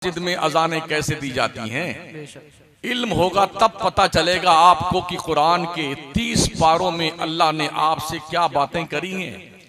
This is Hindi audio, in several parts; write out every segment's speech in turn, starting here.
मस्जिद में अजानें कैसे दी जाती हैं। इल्म होगा तब पता चलेगा आपको कि कुरान के 30 पारों में अल्लाह ने आपसे क्या बातें करी हैं।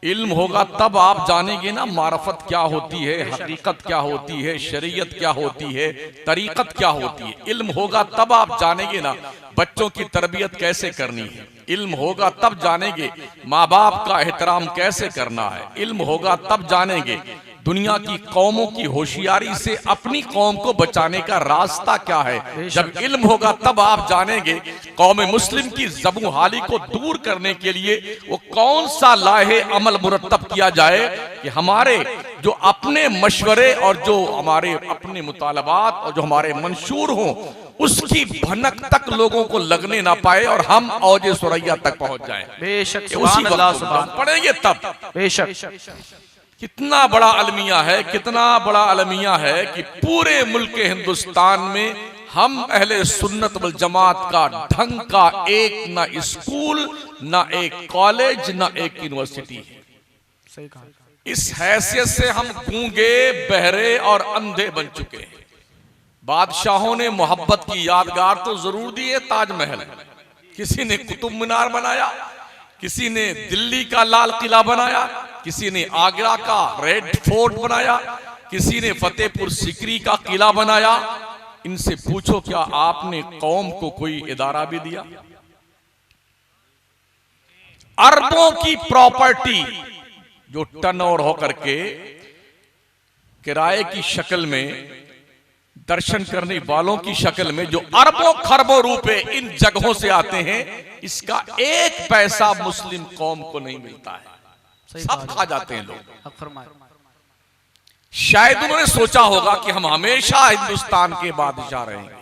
इल्म होगा तब आप जानेंगे ना मारफत क्या होती है, हकीकत क्या होती है, शरीयत क्या होती है, तरीकत क्या होती है। इल्म होगा तब आप जानेंगे ना बच्चों की तरबियत कैसे करनी है। इल्म होगा तब जानेंगे माँ बाप का एहतराम कैसे करना है। इल्म होगा तब जानेंगे दुनिया की कौमों की होशियारी से अपनी कौम को बचाने का रास्ता क्या है। जब इल्म होगा तब आप जानेंगे कौम मुस्लिम की ज़बू हाली को दूर करने के लिए वो कौन सा लाहे अमल मुरत्तब किया जाए कि हमारे जो अपने मशवरे और जो हमारे अपने मुतालबात और जो हमारे मंशूर हों उसकी भनक तक लोगों को लगने ना पाए और हम औजे सुरैया तक पहुंच जाएं। बेशक उसी वक्त पढ़ेंगे तब। बेशक कितना बड़ा अलमिया है, कितना बड़ा अलमिया है कि पूरे मुल्क हिंदुस्तान में हम अहले सुन्नत वल जमात का ढंग का एक ना स्कूल, ना एक कॉलेज, ना एक यूनिवर्सिटी है। सही कहा। इस हैसियत से हम गूंगे, बहरे और अंधे बन चुके हैं। बादशाहों ने मोहब्बत की यादगार तो जरूर दी है, ताजमहल। किसी ने कुतुब मीनार बनाया, किसी ने दिल्ली का लाल किला बनाया, किसी ने आगरा का रेड फोर्ट बनाया, किसी ने फतेहपुर सीकरी का किला बनाया। इनसे पूछो क्या आपने कौम को कोई इदारा भी दिया? अरबों की प्रॉपर्टी जो टर्नओवर होकर के किराए की शक्ल में, दर्शन करने वालों की शक्ल में जो अरबों खरबों रुपए इन जगहों से आते हैं, इसका एक पैसा मुस्लिम कौम को नहीं मिलता है। सब खा जाते हैं लोग। शायद उन्होंने सोचा होगा कि हम हमेशा हिंदुस्तान के बादशाह रहेंगे,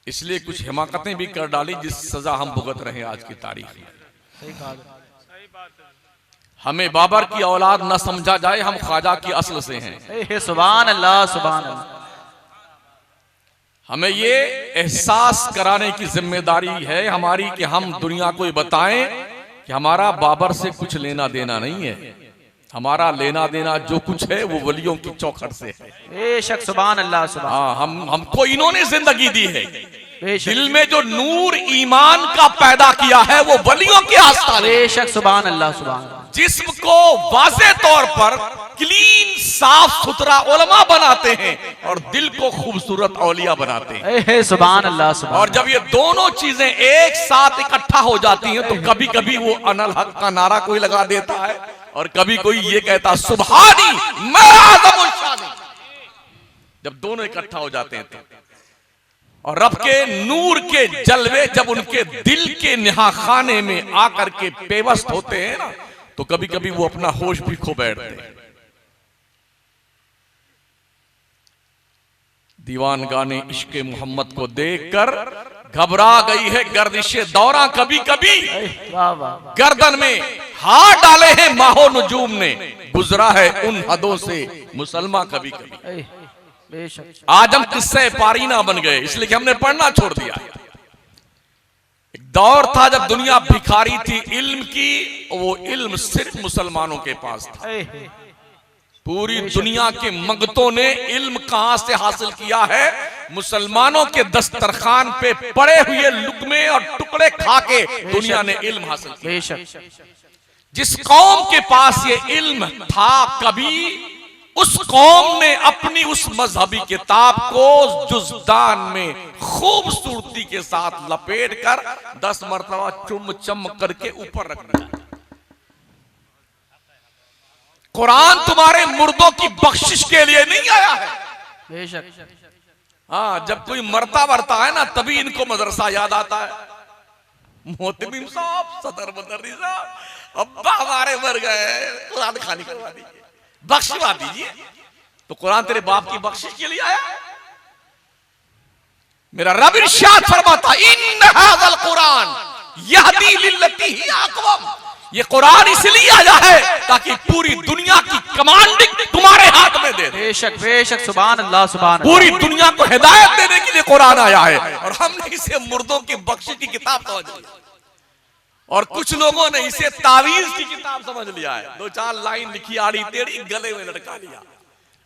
इसलिए कुछ हिमाकतें भी कर डाली जिस सजा हम भुगत रहे हैं आज की तारीख में। हमें बाबर की औलाद न समझा जाए, हम ख्वाजा की असल से हैं। सुभान अल्लाह, सुभान अल्लाह। हमें ये एहसास कराने की जिम्मेदारी है हमारी कि हम दुनिया को ये बताएं कि हमारा बाबर से कुछ लेना देना नहीं है। हमारा लेना देना जो कुछ है वो वलियों की चौखट से है। बेशक, सुभान अल्लाह, सुभान। हाँ, हमको इन्होंने जिंदगी दी है। दिल में जो नूर ईमान का पैदा किया है वो वलियों के आस्थान। बेशक, सुभान अल्लाह, सुभान। जिस्म को वाज़े तौर पर क्लीन, साफ सुथरा उलमा बनाते हैं और दिल को खूबसूरत औलिया बनाते हैं। सुभान अल्लाह, सुभान। और जब ये दोनों चीजें एक साथ इकट्ठा हो जाती हैं तो कभी कभी वो अनल हक का नारा कोई लगा देता है और कभी कोई ये कहता सुभानी मैं आज़मुल शानी। जब दोनों इकट्ठा हो जाते हैं तो, और रब के नूर के जलवे जब उनके दिल के निहा खाने में आकर के पेवस्त होते हैं ना, तो कभी कभी वो अपना होश भी खो बैठते हैं। दीवान गाने इश्क़े मोहम्मद को देखकर घबरा गई है गर्दिशे दौरा। कभी कभी गर्दन में हाथ डाले हैं माहो नजूम ने, गुजरा है उन हदों से मुसलमान कभी कभी। आज हम किस्से पारीना बन गए इसलिए कि हमने पढ़ना छोड़ दिया। एक दौर था जब दुनिया भिखारी थी इल्म की, वो इल्म सिर्फ मुसलमानों के पास था। पूरी दुनिया के मंगतों ने इल्म कहां से हासिल किया है? मुसलमानों के दस्तरखान पे पड़े हुए लुकमे और टुकड़े खा के दुनिया ने इल्म हासिल किया। जिस कौम के पास ये इल्म था, कभी उस कौम ने अपनी उस मजहबी किताब को जुज़दान में खूबसूरती के साथ लपेट कर 10 मरतबा चुम चम करके ऊपर रख दिया। कुरान तुम्हारे मुर्दों की बख्शिश के लिए नहीं आया है। बेशक। हाँ, जब कोई मरता वरता है ना तभी इनको मदरसा याद आता है। मोहतमिम साहब, सदर मदरसी साहब, अब्बा हमारे मर गए, कुरान खानी करवा दीजिए, बख्शवा दीजिए। तो कुरान तेरे बाप की बख्शिश के लिए आया? मेरा रब इरशाद फरमाता इन्न हाज़ल कुरान यहदी लिल्लती ही अक़वम। ये कुरान इसलिए आया है ताकि पूरी दुनिया की कमांडिंग तुम्हारे हाथ में दे। बेशक, बेशक, सुभान अल्लाह, सुभान। पूरी दुनिया को हिदायत देने के लिए कुरान आया है और हमने इसे मुर्दों की बख्शिश की किताब समझ लिया और कुछ लोगों ने इसे तावीज की किताब समझ लिया है। 2-4 लाइन लिखी आड़ी टेढ़ी गले में लटका लिया।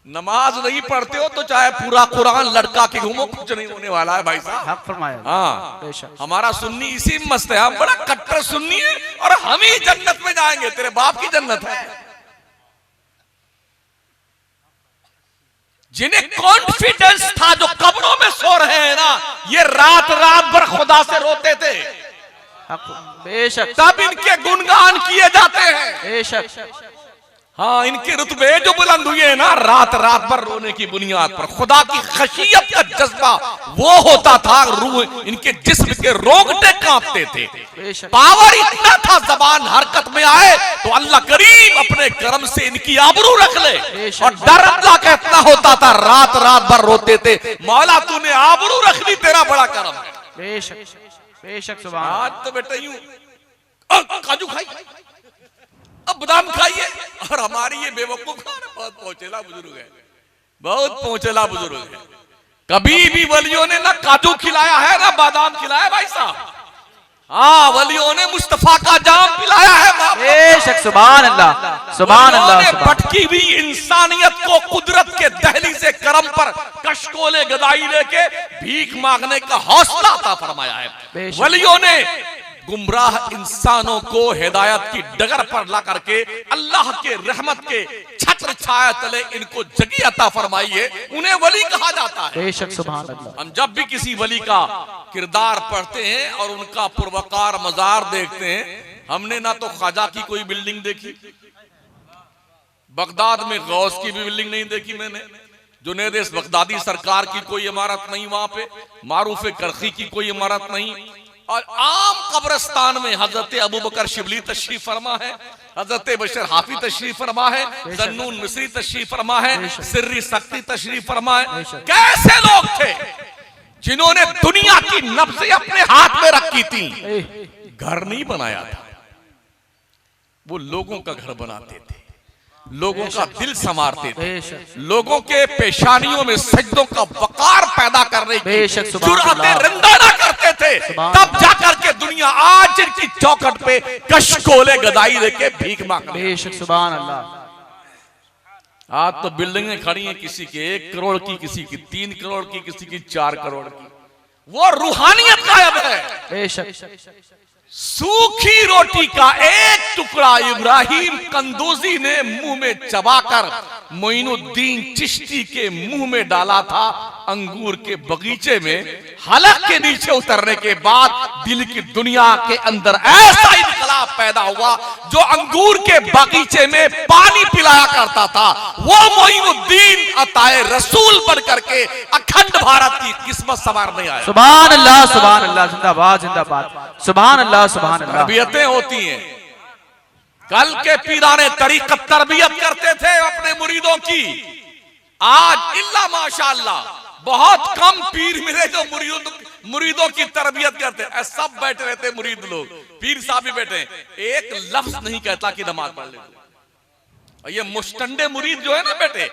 नमाज नहीं पढ़ते हो तो चाहे पूरा कुरान लड़का के घूमो, कुछ नहीं होने वाला है भाई साहब। हक फरमाया। हाँ, बेशक। हमारा सुन्नी इसी में मस्त है, हम बड़ा कट्टर सुन्नी है और हम ही जन्नत में जाएंगे, तेरे बाप की जन्नत है। जिन्हें कॉन्फिडेंस था, जो कब्रों में सो रहे हैं ना, ये रात रात भर खुदा से रोते थे, बेशक, तब इनके गुणगान किए जाते हैं। बेशक। हाँ, इनके रुतबे जो बुलंद हुए हैं ना, रात रात भर रोने की बुनियाद पर। खुदा की खशियत का जज्बा वो होता था, रूह इनके जिस्म के रोंगटे कांपते थे। पावर इतना था, जबान हरकत में आए तो अल्लाह करीम अपने करम से इनकी आबरू रख ले, और डर अल्लाह का इतना होता था, रात रात भर रोते थे, मौला तूने आबरू रख ली, तेरा बड़ा करम है। बेशक, बेशक। सुभान। आज तो बेटा यूं काजू खाई, अब बादाम खाइए, और हमारी ये बेवकूफ बहुत पहुंचेला बुजुर्ग है, बहुत पहुंचेला बुजुर्ग है। कभी भी वलियों ने ना काजू खिलाया है ना बादाम खिलाया भाई साहब। हाँ, वलियों ने मुस्तफा का जाम पिलाया है। बेशक, सुभान अल्लाह, सुभान अल्लाह। भटकी हुई इंसानियत को कुदरत के दहली से करम पर कशकोले गदाई लेके भीख मांगने का हौसला अता फरमाया है। वलियों ने गुमराह इंसानों को हिदायत की डगर पर ला करके अल्लाह के रहमत के छत्र छाया तले इनको जगह अता फरमाई है, उन्हें वली कहा जाता है। बेशक, सुभान अल्लाह। हम जब भी किसी वली का किरदार पढ़ते हैं और उनका पुरवकार मजार देखते हैं, हमने ना तो ख्वाजा की कोई बिल्डिंग देखी, बगदाद में गौस की भी बिल्डिंग नहीं देखी मैंने, जुनैद बगदादी सरकार की कोई इमारत नहीं, वहां पे मारूफ करखी की कोई इमारत नहीं, और आम कब्रिस्तान में हजरत अबू बकर शिबली तशरीफ फरमा है, हजरत बशर हाफी तशरीफ फरमा है, जन्नून मिस्री तशरीफ फरमा है, सिर्री सख्ती तशरीफ फरमा है। कैसे लोग थे जिन्होंने दुनिया की नब्ज़ें अपने हाथ में रखी थी, घर नहीं बनाया था, वो लोगों का घर बनाते थे, लोगों का दिल संवारते थे, लोगों के पेशानियों में सजदों का वकार पैदा करने की जुर्अतें रंदाना करते थे, तब जाकर के दुनिया आज इनकी चौखट पे कशकोले गदाई लेके भीख मांग। बेशक, सुभान अल्लाह। आज तो बिल्डिंगें खड़ी हैं, किसी के 1 करोड़ की, किसी की 3 करोड़ की, किसी की 4 करोड़ की, वो रूहानियत गायब है। बेशक। सूखी रोटी का एक टुकड़ा इब्राहिम कंदूजी ने मुंह में चबाकर मोइनुद्दीन चिश्ती के मुंह में डाला था अंगूर के बगीचे में। हलक के नीचे उतरने के बाद दिल की दुनिया के अंदर ऐसा इनकलाब पैदा हुआ, जो अंगूर के बगीचे में पानी पिलाया करता था, वो मोइनुद्दीन अताए रसूल बन करके अखंड भारत की किस्मत संवारने आया। सुभान अल्लाह, सुभान अल्लाह, जिंदाबाद, जिंदाबाद, सुभान अल्लाह, सुभान अल्लाह। तरबियतें होती हैं, कल के पीराने तरीक़त तरबियत करते थे अपने मुरीदों की, आज इल्ला माशाअल्लाह बहुत कम पीर मिले जो मुरीदों की तरबियत करते हैं। सब बैठे रहते मुरीद लोग, पीर साहब भी बैठे, एक लफ्ज नहीं कहता कि नमाज पढ़ ले। और ये मुस्टंडे मुरीद जो है ना बैठे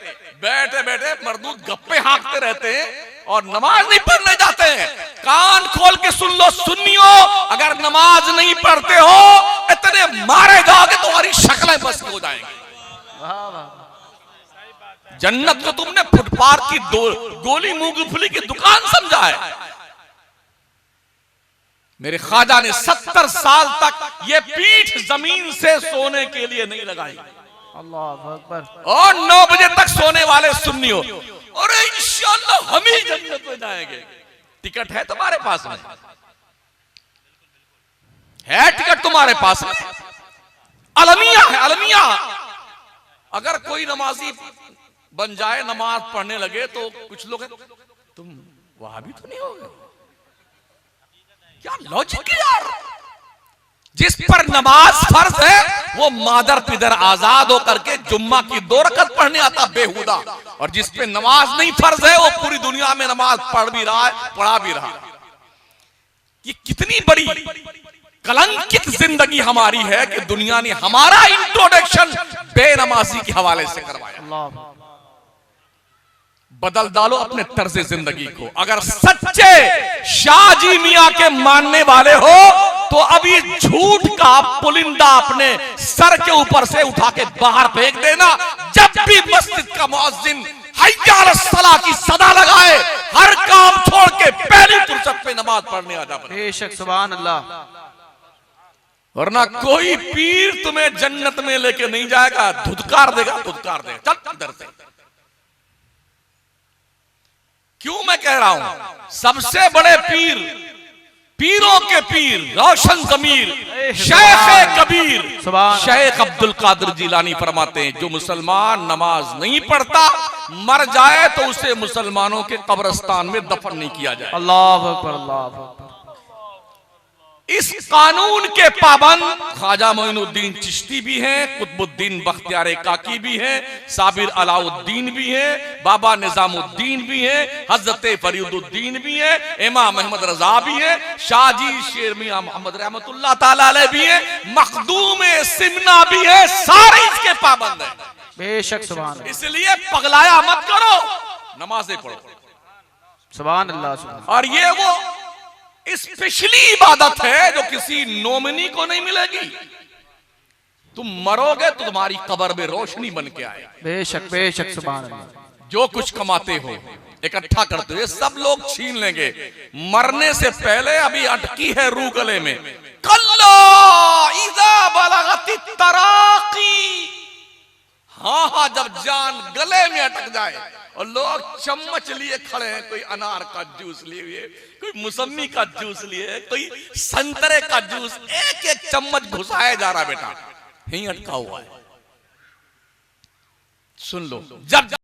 बैठे मरदूद गप्पे हाँकते रहते हैं और नमाज नहीं पढ़ने जाते हैं। कान खोल के सुन लो सुन्नियों, अगर नमाज नहीं पढ़ते हो इतने मारे जाओगे तुम्हारी शक्लें बस हो जाएंगी। जन्नत को तुमने फुटपाथ की गोली मूंगफली की दुकान समझा है। मेरे ख्वाजा ने 70 साल तक ये पीठ जमीन से सोने के लिए नहीं लगाई, अल्लाह अकबर, और 9 बजे तक सोने वाले सुन्नियों, और इंशाअल्लाह हम ही जन्नत में जाएंगे। टिकट है तुम्हारे पास में? है टिकट तुम्हारे पास में? अलमिया है, अलमिया। अगर कोई नमाजी बन जाए, नमाज पढ़ने लगे, तो कुछ लोग तुम वहां भी तो नहीं हो गए, क्या लॉजिक है यार। जिस पर नमाज फर्ज है वो मादर पिदर आजाद होकर के जुम्मा की 2 रकत पढ़ने आता बेहुदा, और जिस पे नमाज नहीं फर्ज है वो पूरी दुनिया में नमाज पढ़ भी रहा है, पढ़ा भी रहा है। ये कितनी बड़ी कलंकित जिंदगी हमारी है कि दुनिया ने हमारा इंट्रोडक्शन बेनमाजी के हवाले से करवाया। बदल डालो अपने तर्ज जिंदगी को। अगर सच्चे शाहजी मियां के मानने वाले हो तो अभी झूठ का पुलिंदा अपने सर के ऊपर से उठा के बाहर फेंक देना। जब भी मस्जिद का मुअज्जिन हय्या अलस सलाह की सदा लगाए, हर काम छोड़ के पहली फुर्सत पे नमाज पढ़ने आ जा। बेशक सुभान अल्लाह। वरना कोई पीर तुम्हें जन्नत में लेके नहीं जाएगा, धुतकार देगा, धुतकार देगा, चल इधर से। क्यों मैं कह रहा हूं, सबसे बड़े पीर, पीरों के पीर, रोशन जमीर शेख कबीर शेख अब्दुल कादिर जिलानी फरमाते हैं, जो मुसलमान नमाज नहीं पढ़ता मर जाए तो उसे मुसलमानों के कब्रिस्तान में दफन नहीं किया जाए। अल्लाह अकबर, अल्लाह अकबर। इस कानून के पाबंद ख्वाजा मोइनुद्दीन चिश्ती भी हैं, कुतुबुद्दीन बख्तियार काकी भी हैं, साबिर अलाउद्दीन भी हैं, बाबा निजामुद्दीन भी हैं, हजरत फरीदुद्दीन भी हैं, इमाम अहमद रजा भी हैं, शाहजी शेर मियां मोहम्मद रहमतुल्लाह ताला अलैह भी हैं, मखदूम सिमना भी है, सारे इसके पाबंद हैं। बेशक सुभान। इसलिए पगलाया मत करो, नमाजें पढ़ो। सुभान अल्लाह, सुभान। और ये वो स्पेशली इबादत है जो किसी नोमिनी को नहीं मिलेगी। तुम मरोगे तो तुम्हारी कब्र में रोशनी बन के आए। बेशक बेशक सुभान अल्लाह। जो कुछ कमाते हो इकट्ठा करते हो, ये सब लोग छीन लेंगे। मरने से पहले अभी अटकी है रूह गले में, कल्ला इज़ा बलगति तराकी। हाँ हाँ, जब जान गले में अटक जाए और लोग चम्मच लिए खड़े हैं, कोई अनार का जूस लिए हुए, कोई मौसमी का जूस लिए, कोई संतरे का जूस, एक एक चम्मच घुसाया जा रहा बेटा, यहीं अटका हुआ है। सुन लो, जब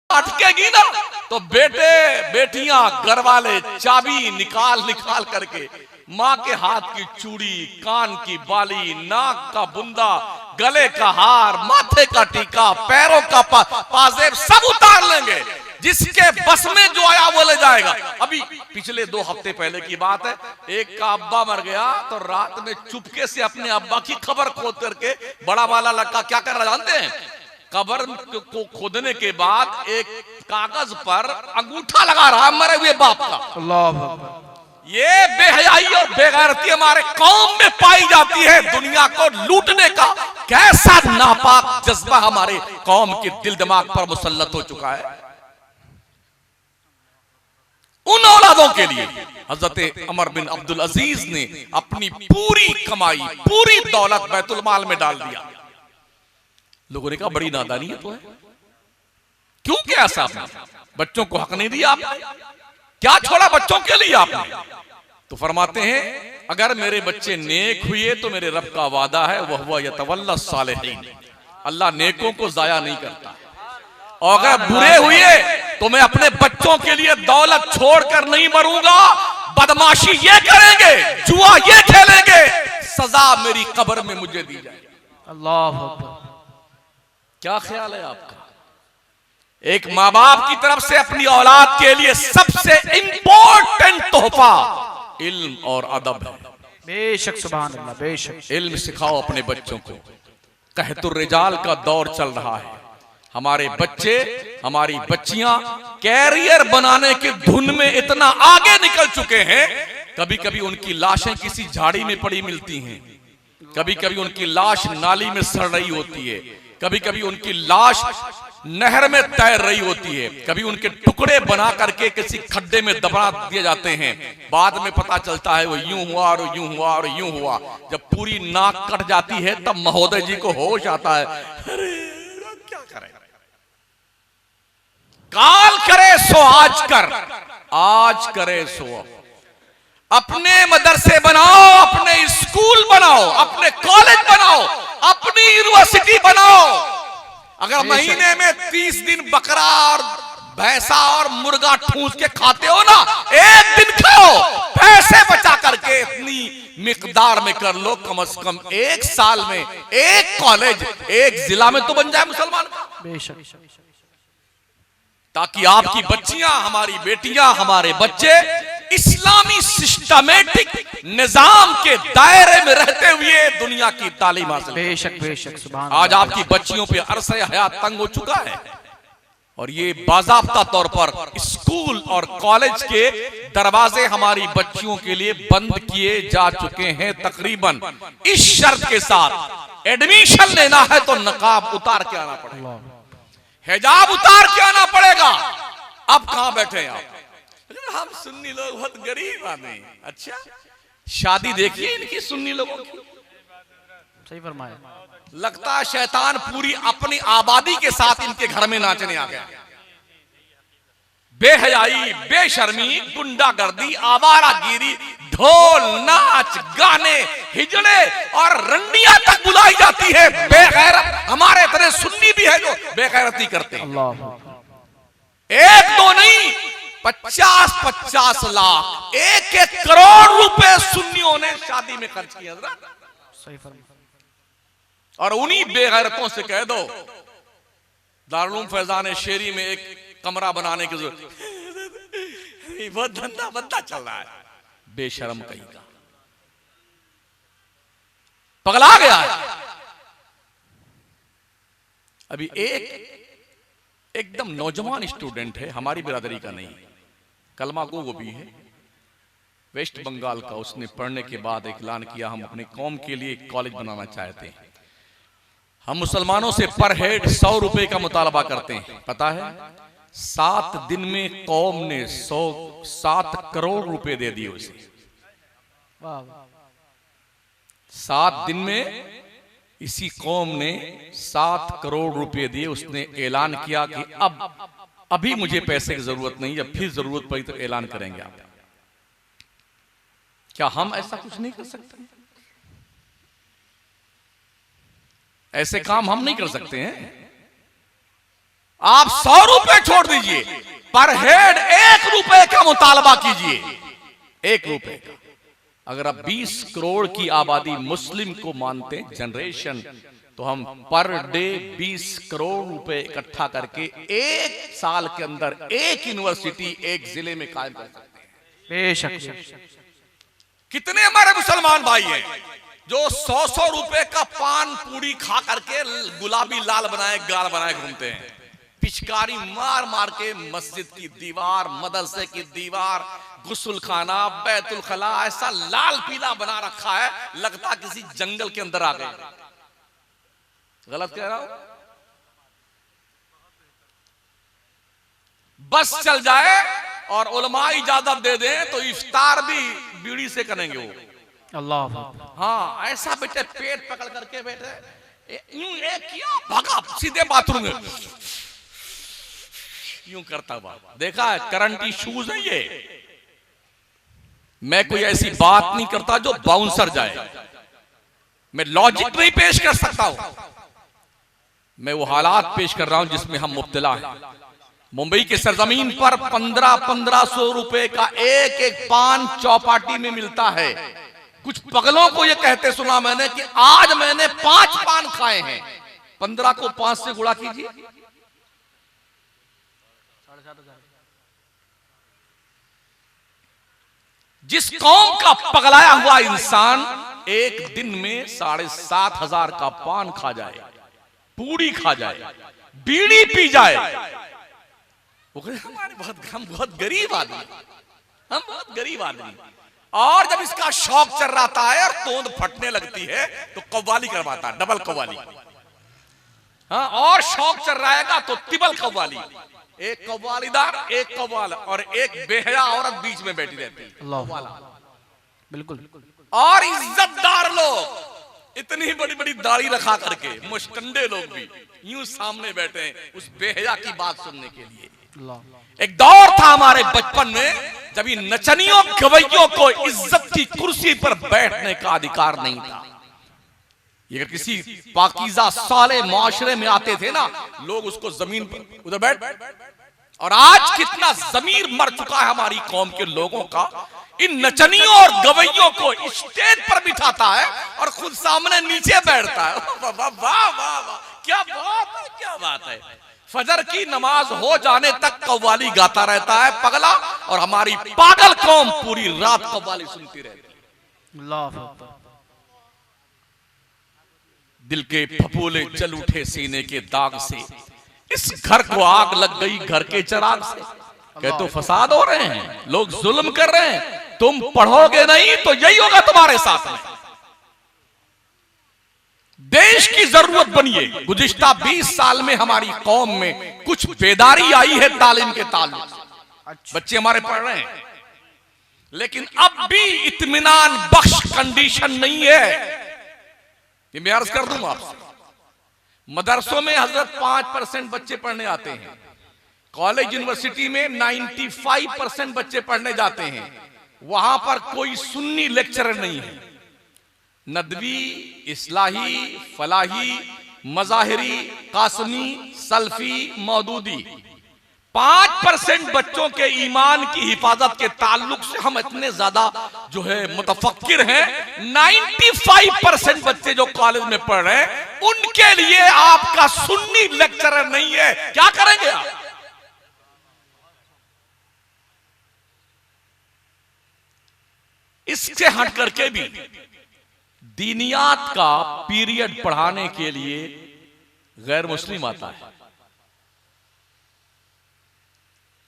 अटकेगी ना तो बेटे बेटियां घर वाले चाबी निकाल निकाल करके माँ के हाथ की चूड़ी, कान की बाली, नाक का बुंदा, गले का हार, माथे का टीका, पैरों का पाजेब सब उतार लेंगे। जिसके बस में जो आया वो ले जाएगा। अभी पिछले 2 हफ्ते पहले की बात है, एक का अब्बा मर गया तो रात में चुपके से अपने अब्बा की खबर खोद करके बड़ा वाला लड़का क्या कर रहा जानते हैं? कब्र को खोदने के बाद एक कागज पर अंगूठा लगा रहा मरे हुए बाप का। अल्लाह। ये बेहयाई और बेगैरती हमारे कौम में पाई जाती है। दुनिया को लूटने का कैसा नापाक जज्बा हमारे कौम के दिल दिमाग पर मुसल्लत हो चुका है। उन औलादों के लिए हजरत उमर बिन अब्दुल अजीज ने अपनी पूरी कमाई, पूरी दौलत बैतुल माल में डाल दिया। लोगों ने कहा बड़ी नादानी है तो है, क्यों क्या ऐसा आपने बच्चों को हक नहीं दिया? आपने क्या छोड़ा बच्चों के लिए आपने? तो फरमाते हैं अगर मेरे बच्चे नेक हुए तो मेरे रब का वादा है वह हुआ यतवल्ला सालिहीन, अल्लाह नेकों को जाया नहीं करता। और अगर बुरे हुए तो मैं अपने बच्चों के लिए दौलत छोड़कर नहीं मरूंगा, बदमाशी ये करेंगे, जुआ ये खेलेंगे, सजा मेरी कब्र में मुझे दी जाएगी। अल्लाह अकबर। क्या ख्याल है आपका? एक माँ बाप की तरफ से अपनी औलाद के लिए सबसे इंपॉर्टेंट तोहफा इल्म और अदब है। बेशक सुभान अल्लाह, बेशक। इल्म सिखाओ अपने बच्चों को। कहतुर रिजाल का दौर चल रहा है। हमारे बच्चे, हमारी बच्चियां कैरियर बनाने की धुन में इतना आगे निकल चुके हैं, कभी कभी उनकी लाशें किसी झाड़ी में पड़ी मिलती हैं, कभी कभी उनकी लाश नाली में सड़ रही होती है, कभी कभी उनकी लाश नहर में तैर रही होती है, कभी उनके टुकड़े बना करके किसी खड्डे में दबा दिए जाते हैं। बाद में पता चलता है वो यूं हुआ और यूं हुआ और यूं हुआ। जब पूरी नाक कट जाती है तब महोदय जी को होश आता है, अरे क्या करें, काल करे सो आज कर, आज करे सो। अपने मदरसे बनाओ, अपने स्कूल बनाओ, अपने कॉलेज बनाओ, अपनी यूनिवर्सिटी बनाओ। अगर महीने में 30 दिन बकरा और भैंसा और मुर्गा ठूस के खाते हो ना, एक दिन खाओ, पैसे बचा करके इतनी मिकदार में कर लो, कम से कम एक साल में एक कॉलेज एक जिला में तो बन जाए मुसलमान का। ताकि आपकी बच्चियां, हमारी बेटियां, हमारे बच्चे इस्लामी सिस्टमेटिक निजाम के दायरे में रहते हुए दुनिया की तालीम हासिल। बेशक बेशक सुभान। आज आपकी बच्चियों पे अरसे हयात तंग हो चुका है और ये बाज़ाब्ता तौर पर स्कूल और कॉलेज के दरवाजे हमारी बच्चियों के लिए बंद किए जा चुके हैं, तकरीबन इस शर्त के साथ एडमिशन लेना है तो नकाब उतार के आना पड़ेगा। हिजाब उतार के आना पड़ेगा। अब कहां बैठे हैं आप? हम सुन्नी लोग बहुत गरीब आदमी। अच्छा, शादी देखिए इनकी सुन्नी लोगों की, सही फरमाया। लगता है शैतान पूरी अपनी आबादी के साथ इनके घर में नाचने आ गया। बेहयाई, बेशर्मी, गुंडागर्दी, आवारागिरी, ढोल, नाच, गाने, हिजड़े और रंडियां तक बुलाई जाती है। बेगैरत हमारे इतने सुन्नी भी है जो बेगैरती करते हैं। एक दो नहीं, 50-50 लाख, 1-1 करोड़ रुपए सुन्नियों ने शादी में खर्च किया। सही फरमाया। और उन्हीं बेगैरतों से कह दो दारुल उलूम फैजान शेरी में एक कमरा बनाने की जरूरत, बहुत धंधा बंदा चल रहा है। बेशरम कहीं का पगला गया है। अभी एकदम नौजवान स्टूडेंट है, हमारी बिरादरी का नहीं, कलमा गो वो भी है, वेस्ट बंगाल का। उसने पढ़ने के बाद ऐलान किया हम अपने कौम के लिए एक कॉलेज बनाना चाहते हैं। हम मुसलमानों से पर हेड 100 रुपए का मुतालबा करते हैं। पता है 7 दिन में कौम ने 7 करोड़ रुपए दे दिए उसे। 7 दिन में इसी कौम ने 7 करोड़ रुपए दिए। उसने ऐलान किया कि अभी मुझे पैसे की जरूरत नहीं, जब फिर जरूरत पड़ी तो ऐलान करेंगे आप। क्या हम ऐसा कुछ नहीं कर सकते? ऐसे काम हम नहीं कर सकते हैं? आप 100 रुपए छोड़ दीजिए, पर हेड 1 रुपए का मुतालबा कीजिए, 1 रुपए का। अगर आप 20 करोड़ की आबादी मुस्लिम को मानते जनरेशन, तो हम पर डे 20 करोड़ रुपए इकट्ठा करके 1 साल के अंदर 1 यूनिवर्सिटी 1 जिले में कायम कर सकते हैं। बेशक। कितने हमारे मुसलमान भाई हैं जो 100 रुपए का पान पूरी खा करके गुलाबी लाल बनाए गाल बनाए घूमते हैं। पिचकारी मार मार के मस्जिद की दीवार, मदरसे की दीवार, गुस्ल खाना, बैतुल खला ऐसा लाल पीला बना रखा है, लगता किसी जंगल के अंदर आ गए। गलत कह रहा हूं? बस चल जाए और उलमा इजाजत दे दें तो इफ्तार भी बीड़ी से करेंगे वो। अल्लाह। हाँ, ऐसा बेटे पेट पकड़ करके बैठे, यूं एक किया भागा सीधे बाथरूम में, यूं करता हुआ देखा है। करंट इश्यूज है ये। मैं कोई ऐसी बात नहीं करता जो बाउंसर जाए, मैं लॉजिक नहीं पेश कर सकता हूं, मैं वो हालात पेश कर रहा हूं जिसमें हम मुब्तला हैं। मुंबई के सरजमीन पर 1500 रुपए का एक पान चौपाटी में मिलता है। कुछ पगलों को ये कहते सुना मैंने कि आज मैंने 5 पान खाए हैं। 15 को 5 से गुणा कीजिए, जिस कौम का पगलाया हुआ इंसान एक दिन में 7,500 का पान खा जाए, पूड़ी खा जाए, बीड़ी पी जाए, वो कहते हम बहुत गरीब आदमी, हम बहुत गरीब आदमी। और जब इसका शौक चल रहा है और तोंद फटने लगती है तो कव्वाली करवाता है, डबल कव्वाली। हाँ, और शौक चल रहेगा तो तिबल कव्वाली, एक कव्वालीदार, एक कव्वाल और एक बेहया औरत बीच में बैठी रहती है। बिल्कुल। और इज्जतदार लोग इतनी बड़ी बड़ी दाढ़ी रखा करके, मुश्तंडे लोग भी यूं सामने बैठे हैं उस बेहया की बात सुनने के लिए। एक दौर था हमारे बचपन में जब इन नचनियों गवैयों को इज्जत की कुर्सी पर बैठने का अधिकार नहीं था। ये अगर किसी पाकीज़ा साले माशरे में आते थे ना, लोग उसको जमीन पर उधर बैठ। और आज कितना जमीर मर चुका है हमारी कौम के लोगों का, इन नचनियों और गवैयों को स्टेज पर बिठाता है और खुद सामने नीचे बैठता है। वाह वाह वाह वाह, क्या बात है, क्या बात है। फजर की नमाज हो जाने तक कव्वाली गाता रहता है पगला, और हमारी पागल कौम पूरी रात कव्वाली सुनती रहती है। अल्लाह। दिल के फफोले जल उठे सीने के दाग से, इस घर को आग लग गई घर के चिराग से। कह तो फसाद हो रहे हैं, लोग जुल्म कर रहे हैं, तुम पढ़ोगे नहीं तो यही होगा तुम्हारे साथ में। देश की जरूरत बनिए। गुज़िश्ता 20 साल में हमारी कौम में कुछ बेदारी आई है तालीम के ताल्लुक से। बच्चे हमारे पढ़ रहे हैं, लेकिन अब भी इत्मीनान बख्श कंडीशन नहीं है। ये मैं अर्ज कर दूंगा आपसे, मदरसों में हजरत 5% बच्चे पढ़ने आते हैं, कॉलेज यूनिवर्सिटी में 95% बच्चे पढ़ने जाते हैं, वहां पर कोई सुन्नी लेक्चरर नहीं है। नदवी, इस्लाही, फलाही, मज़ाहिरी, कासमी, सल्फी, मौदूदी, 5% बच्चों के ईमान की हिफाजत के ताल्लुक से हम इतने ज्यादा जो है मुतफक्किर हैं। 95% बच्चे जो कॉलेज में पढ़ रहे हैं, उनके लिए आपका सुन्नी लेक्चरर नहीं है। क्या करेंगे आप? इससे हट करके भी दीनियात का पीरियड पढ़ाने के लिए गैर मुस्लिम आता है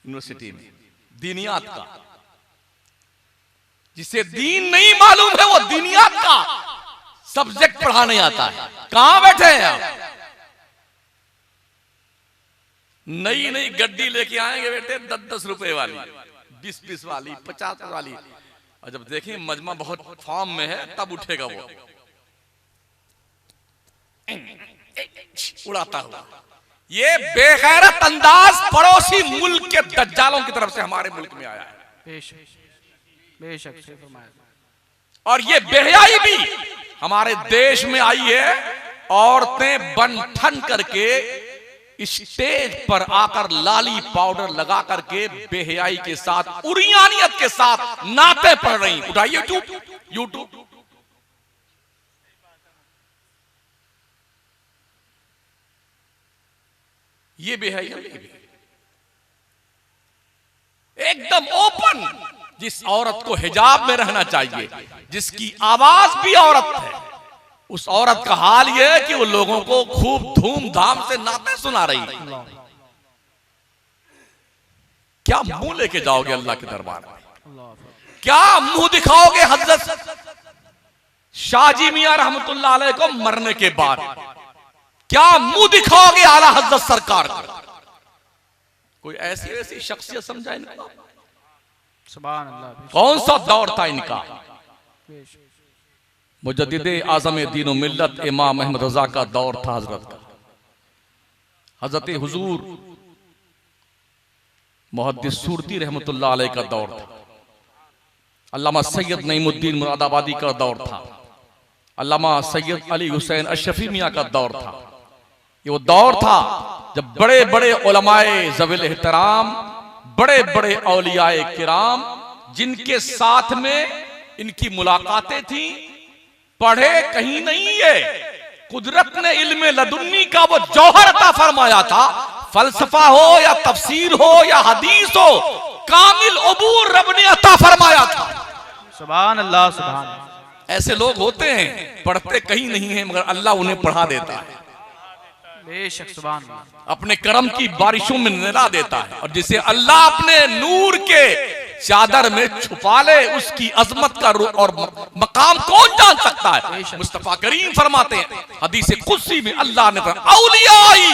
यूनिवर्सिटी में, दीनियात का। जिसे दीन नहीं मालूम है वो दीनियात का सब्जेक्ट पढ़ाने आता है। कहां बैठे हैं आप? नई नई गड्डी लेके आएंगे बेटे, 10-10 रुपए वाली, 20-20 वाली, 50 वाली, और जब देखें मजमा बहुत फॉर्म में है तब उठेगा वो उड़ाता हुआ। ये बेगैरत अंदाज पड़ोसी मुल्क के दज्जालों की तरफ से हमारे मुल्क में आया है। बेशक। और ये बेहयाई भी हमारे देश में आई है। औरतें बन ठन करके स्टेज पर आकर लाली पाउडर लगा करके बेहयाई के साथ, उरियानियत के साथ नाते पढ़ रही। उठाइए यूट्यूब। ये बेहयाई एकदम ओपन। जिस औरत को हिजाब में रहना चाहिए, जिसकी आवाज भी औरत है, उस औरत का हाल यह है कि वो लोगों को खूब धूमधाम से नाते सुना रही है। क्या मुंह लेके जाओगे अल्लाह के दरबार में? क्या मुंह दिखाओगे हजरत शाहजी मियां रहमतुल्लाह अलैह को मरने के बाद? क्या मुंह दिखाओगे आला हजरत सरकार को? कोई ऐसी ऐसी शख्सियत समझा इनको? सुभान अल्लाह। कौन सा दौर था इनका? मुजद्दिदे आज़म दीन व मिल्लत इमाम अहमद रज़ा का दौर था हजरत का। हजरत हुजूर मुहद्दिस सूरती रहमतुल्लाह अलैह का दौर था। अल्लामा सैयद नईमुद्दीन मुरादाबादी का दौर था। अल्लामा सैयद अली हुसैन अशरफी मियां का दौर था। ये वो दौर था जब बड़े बड़े उलमाए ज़वील एहतराम, बड़े बड़े औलियाए किराम, जिनके साथ में इनकी मुलाकातें थी, पढ़े कहीं नहीं है, कुदरत ने इल्मे लदुन्नी का वो जौहर अता फरमाया था। फलसफा हो या तफसीर हो या हदीस हो, कामिल अबूर रब ने अता फरमाया था। सुभान अल्लाह, सुभान अल्लाह। ऐसे लोग होते हैं, पढ़ते कहीं नहीं है मगर अल्लाह उन्हें पढ़ा देता है। बेशक, सुभान अल्लाह। अपने करम की बारिशों में निरा देता है। और जिसे अल्लाह अपने नूर के चादर में छुपा ले, उसकी अजमत का और मकाम कौन जान सकता है? मुस्तफा करीम फरमाते हैं हदीस कुदसी में, अल्लाह ने फरमाया औलियाई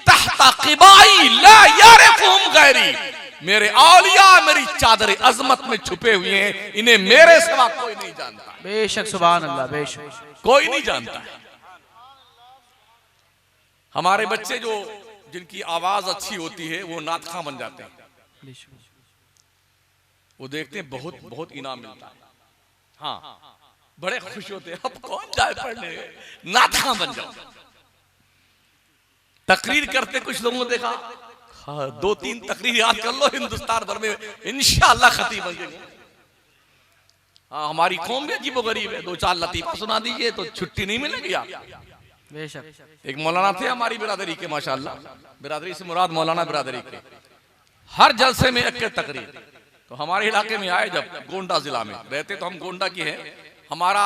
तहता क़िबाई ला यारिफुहुम गैरी। मेरे औलिया मेरी चादर अजमत में छुपे हुए हैं, इन्हें मेरे सिवा कोई नहीं जानता। बेशक, सुभान अल्लाह, बेशक, कोई नहीं जानता है। हमारे बच्चे जो जिनकी आवाज अच्छी होती है वो नातखा बन जाते हैं। वो देखते हैं बहुत बहुत इनाम मिलता है, हाँ बड़े खुश होते हैं। अब कौन जाए पढ़ने, नातखा बन जाओ। तकरीर करते कुछ लोगों ने देखा, हाँ 2-3 तकरीर याद कर लो, हिंदुस्तान भर में इंशाअल्लाह खतीब बन जाएंगे। हाँ हमारी कौम भी अजीब गरीब है, 2-4 लतीफा सुना दीजिए तो छुट्टी नहीं मिलेगी आप। एक मौलाना थे हमारी बिरादरी के, माशाअल्लाह, बिरादरी से मुराद मौलाना बिरादरी के, हर जलसे में एक तकरीर। तो हमारे इलाके में आए, जब गोंडा जिला में रहते, तो हम गोंडा की हैं, हमारा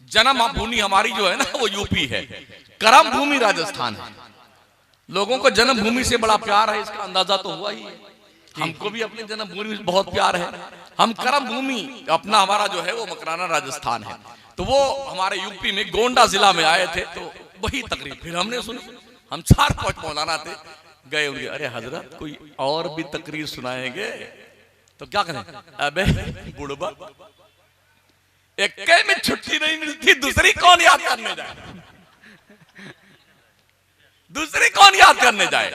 जन्म भूमि हमारी जो है ना वो यूपी है, करम भूमि राजस्थान है। लोगों को जन्म भूमि से बड़ा प्यार है, इसका अंदाजा तो हुआ ही है। हमको भी अपनी जन्म भूमि से बहुत प्यार है। हम करम भूमि, अपना हमारा जो है वो मकराना राजस्थान है। तो वो हमारे यूपी में गोंडा जिला में आए थे, तो वही तकरीर फिर हमने सुनी। हम 4-5 मौलाना थे, गए उनके, अरे हजरत कोई और भी तकरीर सुनाएंगे? तो क्या करें, अबे बुढ़बा एक में छुट्टी नहीं मिलती, दूसरी कौन याद करने जाए, दूसरी कौन याद करने जाए।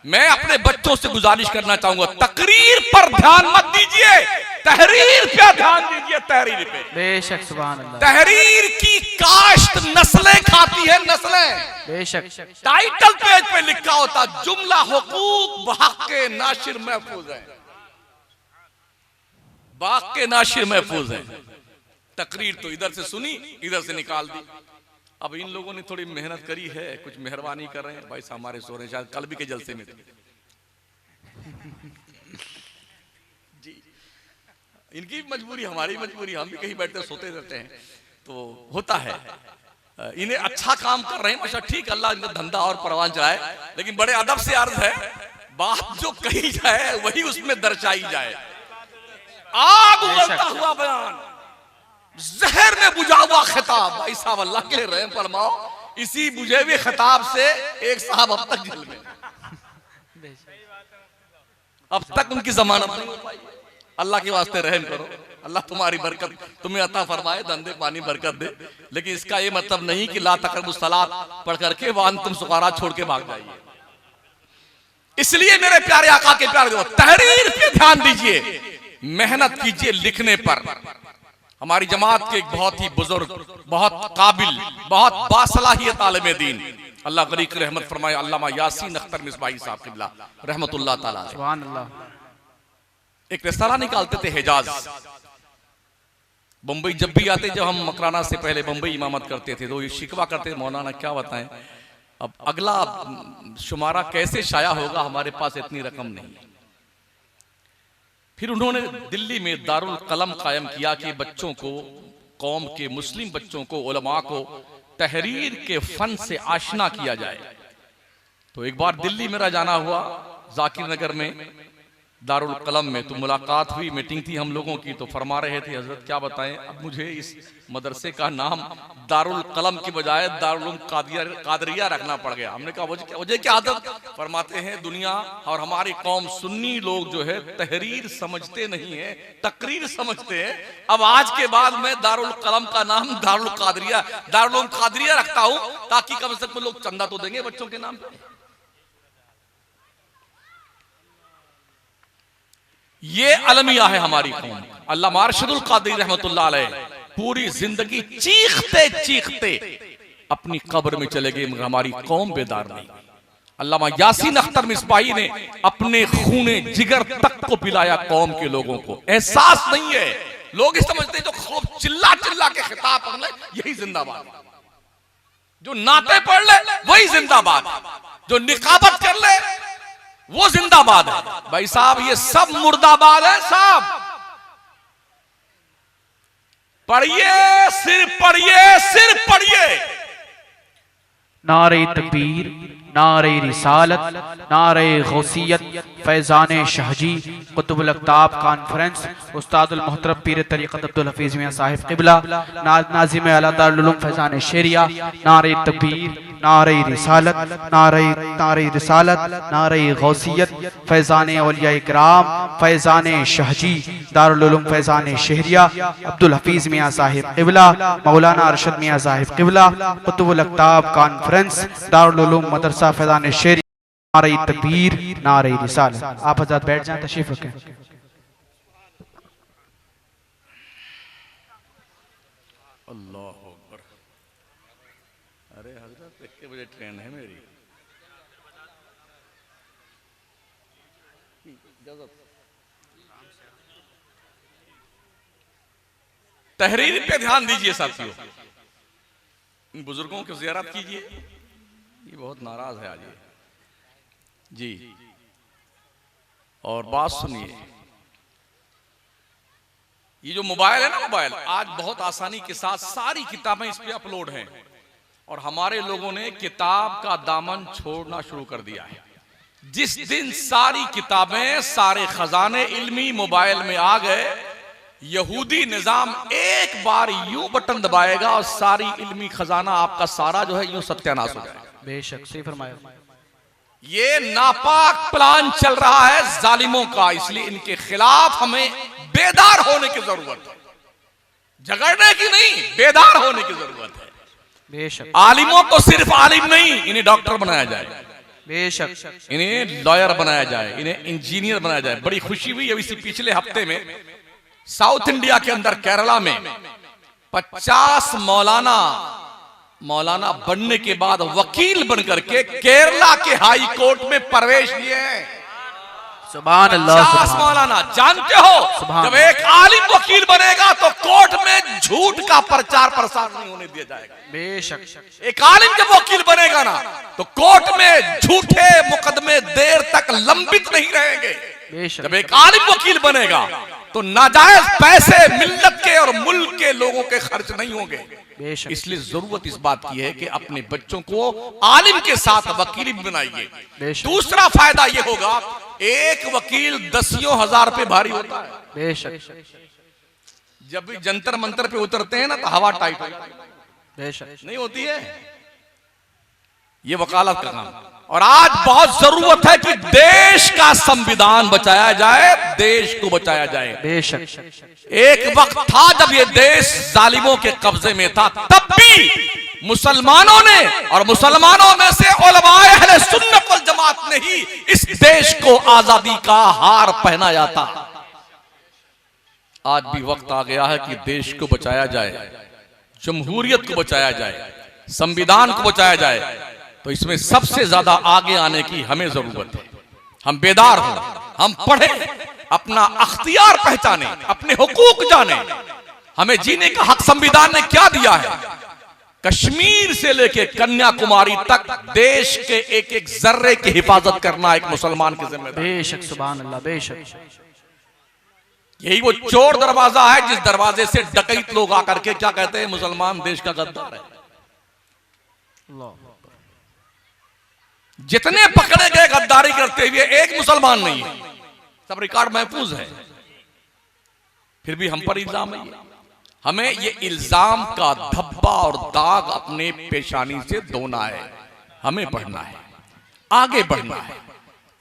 मैं अपने बच्चों से गुजारिश करना चाहूंगा, तकरीर पर ध्यान मत दीजिए, तहरीर पे ध्यान दीजिए। तहरीर पे बेशक, सुभान अल्लाह। तहरीर की काश्त नस्लें खाती है, नस्लें। बेशक। टाइटल पेज पे लिखा होता, जुमला हुकूक बहक के नाशिर महफूज है, बाग के नाशिर महफूज है। तकरीर तो इधर से सुनी, इधर से निकाल दी। अब इन लोगों ने थोड़ी मेहनत करी है, कुछ मेहरबानी कर रहे हैं भाई साहब, हमारे सो रहे, शायद कल भी के जलसे में थे जी। इनकी मजबूरी, हमारी मजबूरी, हम भी कहीं बैठते सोते रहते हैं, तो होता है। इन्हें अच्छा काम कर रहे हैं, माशा, ठीक, अल्लाह इनका धंधा और परवान चलाए, लेकिन बड़े अदब से अर्ज है, बात जो कही जाए वही उसमें दर्शाई जाए। आग उगलता हुआ बयान, जहर में बुझा हुआ खिताब। भाई साहब अल्लाह के रहम फरमाओ, इसी बुझे हुए खिताब से एक साहब अब तक जेल में, अब तक उनकी जमानत नहीं हो पाई। अल्लाह के वास्ते रहम करो, अल्लाह तुम्हारी बरकत तुम्हें अता फरमाए, धंधे पानी बरकत दे। लेकिन इसका ये मतलब नहीं कि ला तकरबुस सलात पढ़ करके वान तुम सुकारा छोड़ के भाग जाइए। इसलिए मेरे प्यारे आका के प्यारे, तहरीर पे ध्यान दीजिए, मेहनत कीजिए लिखने पर। हमारी जमात के एक बहुत ही बुजुर्ग, बहुत काबिल, बहुत बासलाहियत आलिम दीन, अल्लाह गरीक रहमत फरमाए, अल्लामा यासीन अख्तर मिसबाही साहब किबला रहमतुल्लाह ताला, सुभान अल्लाह, एक रिसाला निकालते थे हिजाज। बंबई जब भी आते, जब हम मकराना से पहले बंबई इमामत करते थे, तो ये शिकवा करते, मौलाना क्या बताएं, अब अगला शुमारा कैसे शाया होगा, हमारे पास इतनी रकम नहीं। फिर उन्होंने दिल्ली में दारुल कलम कायम किया कि बच्चों को, कौम के मुस्लिम बच्चों को, उलमा को तहरीर के फन से आशना किया जाए। तो एक बार दिल्ली मेरा जाना हुआ, जाकिर नगर में दारुल कलम में, तो मुलाकात हुई, मीटिंग थी हम लोगों की। तो फरमा रहे थे, हजरत क्या बताएं, अब मुझे इस मदरसे का नाम दारुल कलम की बजाय दारुल कादरिया रखना पड़ गया। हमने कहा वजह क्या आदत? फरमाते हैं दुनिया और हमारी कौम सुन्नी लोग जो है तहरीर समझते नहीं है, तकरीर समझते हैं। अब आज के बाद मैं दारुल कलम का नाम दारुल कादरिया रखता हूं, ताकि कम से कम लोग चंदा तो देंगे बच्चों के नाम पे। ये अलमिया है हमारी कौम। अल्लामा अरशदुल कादरी रहमतुल्लाह अलैह पूरी जिंदगी चीखते चीखते अपनी कब्र में चले गए, मगर हमारी कौम बेदार नहीं। अल्लामा यासीन अख्तर मिसबाही ने अपने खूने जिगर तक को पिलाया कौम के लोगों को। एहसास नहीं है, लोग इस समझते हैं जो खूब चिल्ला चिल्ला के खिताब पढ़ ले यही जिंदाबाद, जो नाते पढ़ ले वही जिंदाबाद, जो निकाबत कर ले वो जिंदाबाद है। भाई साहब ये सब मुर्दाबाद है साहब। पढ़िए, सिर्फ पढ़िए, सिर्फ पढ़िए। नारे तकबीर, नारे रिसालत, नारे गौसियत, फैजान शाहजी, कुतुबुल अक्ताब कॉन्फ्रेंस, उस्तादुल मोहतरम पीर तरीक़त अब्दुल हफीज़ मियां साहिब क़िबला, नाज़िम आला दारुल उलूम फैजान शेरिया, नारे तकबीर, नारे रिसालत, नारे रिसालत, नारे गौसियत, फैजान औलिया इकराम, फैजान शाहजी, दारुल उलूम फैजान शहरिया, अब्दुल हफीज़ मियां साहिब क़िबला, मौलाना अरशद मियां साहिब क़िबला, कुतुबुल अक्ताब कॉन्फ्रेंस, दारुल उलूम मदरसा फैजान शेरिया, नारे तकबीर, नारे रिसालत। आप हज़रात बैठ जाएं, तशरीफ रखें। अल्लाह अकबर। अरे हजरत 1 बजे ट्रेन है मेरी। तहरीर पे ध्यान दीजिए साथियों, इन बुजुर्गों की ज़ियारत कीजिए। ये बहुत नाराज है आज जी। और बात सुनिए, ये जो मोबाइल है ना, मोबाइल आज बहुत आसानी के साथ सारी किताबें इस पे अपलोड हैं, और हमारे लोगों ने किताब का दामन छोड़ना शुरू कर दिया है। जिस दिन सारी किताबें, सारे खजाने इल्मी मोबाइल में आ गए, यहूदी निजाम एक बार यूं बटन दबाएगा और सारी इल्मी खजाना आपका सारा जो है यूं सत्यानाश हो जाएगा। बेशक सही फरमाया। ये नापाक प्लान चल रहा है जालिमों का, इसलिए इनके खिलाफ हमें बेदार होने की जरूरत है, झगड़ने की नहीं, बेदार होने की जरूरत है। बेशक। आलिमों को सिर्फ आलिम नहीं, इन्हें डॉक्टर बनाया जाए, बेशक, इन्हें लॉयर बनाया जाए, इन्हें इंजीनियर बनाया जाए। बड़ी खुशी हुई अभी इसी पिछले हफ्ते में साउथ इंडिया के अंदर केरला में 50 मौलाना बनने के बाद वकील बनकर के केरला के हाई कोर्ट में प्रवेश लिए हैं। सुभान अल्लाह। 50 मौलाना। जानते हो जब एक आलिम वकील बनेगा तो कोर्ट में झूठ का प्रचार प्रसार नहीं होने दिया जाएगा। बेशक। एक आलिम जब वकील बनेगा ना तो कोर्ट में झूठे मुकदमे देर तक लंबित नहीं रहेंगे। बेशक। जब एक आलिम वकील बनेगा तो नाजायज पैसे मिल्लत के और मुल्क के लोगों के खर्च नहीं होंगे। बेशक। इसलिए जरूरत इस बात की है कि अपने बच्चों को आलिम के साथ वकील भी बनाइए। दूसरा फायदा यह होगा, एक वकील 10 हजार पे भारी होता है। बेशक। जब भी जंतर मंतर पे उतरते हैं ना तो हवा टाइट होती है। बेशक। नहीं होती है ये वकालत का काम। और आज बहुत जरूरत है कि देश का संविधान बचाया जाए, देश को बचाया जाए। बेशक। एक वक्त था जब ये देश जालिमों के कब्जे में था, तब भी मुसलमानों ने और मुसलमानों में से उलमाए अहले सुन्नत वल जमात ने ही इस देश को आजादी का हार पहनाया था। आज भी वक्त आ गया है कि देश को बचाया जाए, जमहूरियत को बचाया जाए, संविधान को बचाया जाए। तो इसमें सबसे ज्यादा आगे आने की हमें जरूरत है। हम बेदार हों, हम पढ़ें, अपना अख्तियार पहचाने, अपने हुकूक जाने। हमें जीने का हक संविधान ने क्या दिया है? कश्मीर से लेके कन्याकुमारी तक देश के एक एक जर्रे की हिफाजत करना एक मुसलमान की जिम्मेदारी। बेशक। सुभान अल्लाह। बेशक। यही वो चोर दरवाजा है जिस दरवाजे से डकैत लोग आकर के क्या कहते हैं, मुसलमान देश का गद्दार है। जितने पकड़े गए गद्दारी करते हुए एक मुसलमान नहीं है, सब रिकॉर्ड महफूज है। फिर भी हम पर इल्जाम है। हमें ये इल्जाम का धब्बा और दाग अपने पेशानी से धोना है। हमें पढ़ना है, आगे बढ़ना है।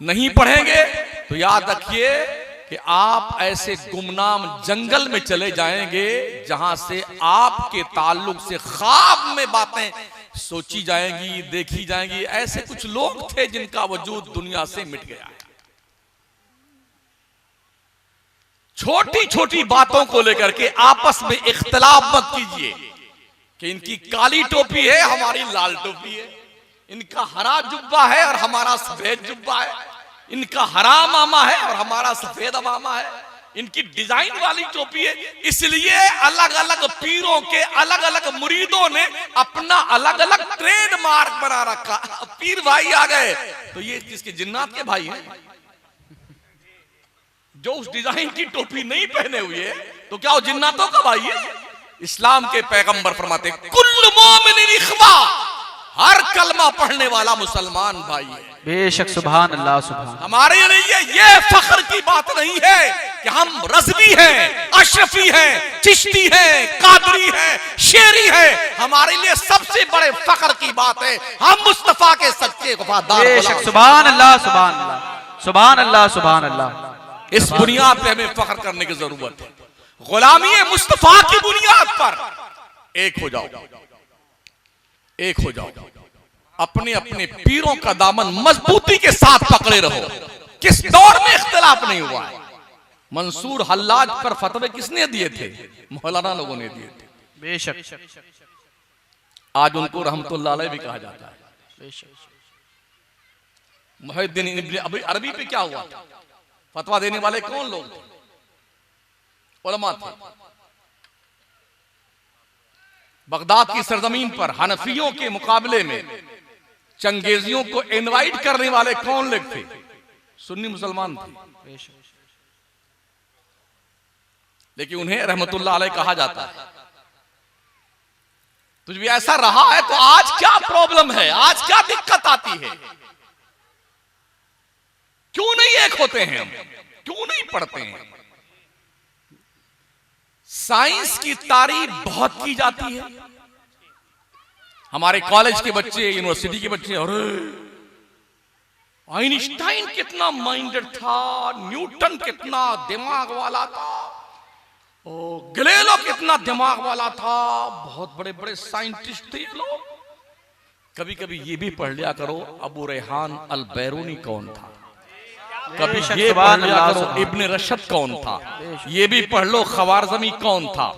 नहीं पढ़ेंगे तो याद रखिए कि आप ऐसे गुमनाम जंगल में चले जाएंगे जहां से आपके ताल्लुक से ख्वाब में बातें सोची जाएंगी, देखी जाएंगी। ऐसे कुछ लोग थे जिनका वजूद दुनिया से मिट गया है। छोटी छोटी बातों को लेकर के आपस में इख्तिलाफ मत कीजिए कि इनकी काली टोपी है, हमारी लाल टोपी है, इनका हरा जुब्बा है और हमारा सफेद जुब्बा है, इनका हरा अमामा है और हमारा सफेद अमामा है, इनकी डिजाइन वाली टोपी है। इसलिए अलग अलग पीरों के अलग अलग मुरीदों ने अपना अलग अलग ट्रेडमार्क बना रखा। पीर भाई आ गए तो ये किसके, जिन्नात के भाई हैं। जो उस डिजाइन की टोपी नहीं पहने हुए तो क्या वो जिन्नातों का भाई है? इस्लाम के पैगंबर फरमाते कुल्लु मोमिनिन इख्वा, हर कलमा पढ़ने वाला मुसलमान भाई है। बेशक। सुभान अल्लाह। सुभान। हमारे लिए ये फख्र की बात नहीं है कि हम रज़वी हैं, अशरफी हैं, चिश्ती हैं, कादरी हैं, शेरी हैं। हमारे लिए सबसे बड़े फख्र की बात है हम मुस्तफा के सच्चे वफादार। बेशक। सुभान अल्लाह। सुभान अल्लाह। सुभान अल्लाह। सुभान अल्लाह। इस बुनियाद पे हमें फख्र करने की जरूरत है। गुलामी मुस्तफा की बुनियाद पर एक हो जाओ, एक हो जाओ। अपने अपने पीरों का दामन मजबूती के साथ पकड़े रहो। किस दौर में इख्तिलाफ नहीं हुआ है? मंसूर हल्लाज पर फतवे किसने दिए थे? मौलाना लोगों ने दिए थे। बेशक। आज उनको रहमतुल्लाह अलैह भी कहा जाता है। बेशक। मुहिद्दीन इब्न अरबी पे क्या हुआ था? फतवा देने वाले कौन लोग थे? उलमा थे। बगदाद की सरजमीन पर हनफियों के मुकाबले में चंगेजियों को इनवाइट करने वाले कौन लोग थे? सुन्नी मुसलमान थे। लेकिन उन्हें रहमतुल्लाह अलैह कहा जाता है। तुझ भी ऐसा रहा है तो आज क्या प्रॉब्लम है, आज क्या दिक्कत आती है? क्यों नहीं एक होते हैं हम? क्यों नहीं पढ़ते हैं? साइंस की तारीफ बहुत की जाती है। हमारे कॉलेज के बच्चे, यूनिवर्सिटी के बच्चे, अरे आइंस्टाइन कितना माइंडेड था, न्यूटन कितना दिमाग वाला था, गैलीलियो कितना दिमाग वाला था, बहुत बड़े बड़े साइंटिस्ट थे ये लोग। कभी कभी ये भी पढ़ लिया करो अबू रेहान अल बैरूनी कौन था, कभी ये पढ़ लिया करो इब्न रशद कौन था, ये भी पढ़ लो खवारज़मी कौन था,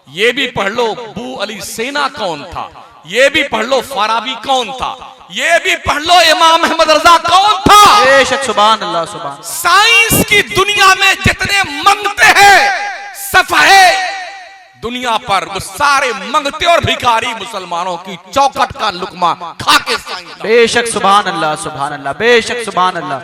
ये भी पढ़ लो बू अली सेना कौन था, ये भी पढ़ लो फाराबी कौन था, ये भी पढ़ लो इमाम अहमद रजा कौन था। बेशक, सुभान अल्लाह, सुभान। साइंस की दुनिया में जितने मंगते हैं सफाए दुनिया पर, वो सारे मंगते और भिखारी मुसलमानों की चौखट का लुकमा खा के साइंस। बेशक, सुभान अल्लाह, सुभान अल्लाह, बेशक, सुभान अल्लाह।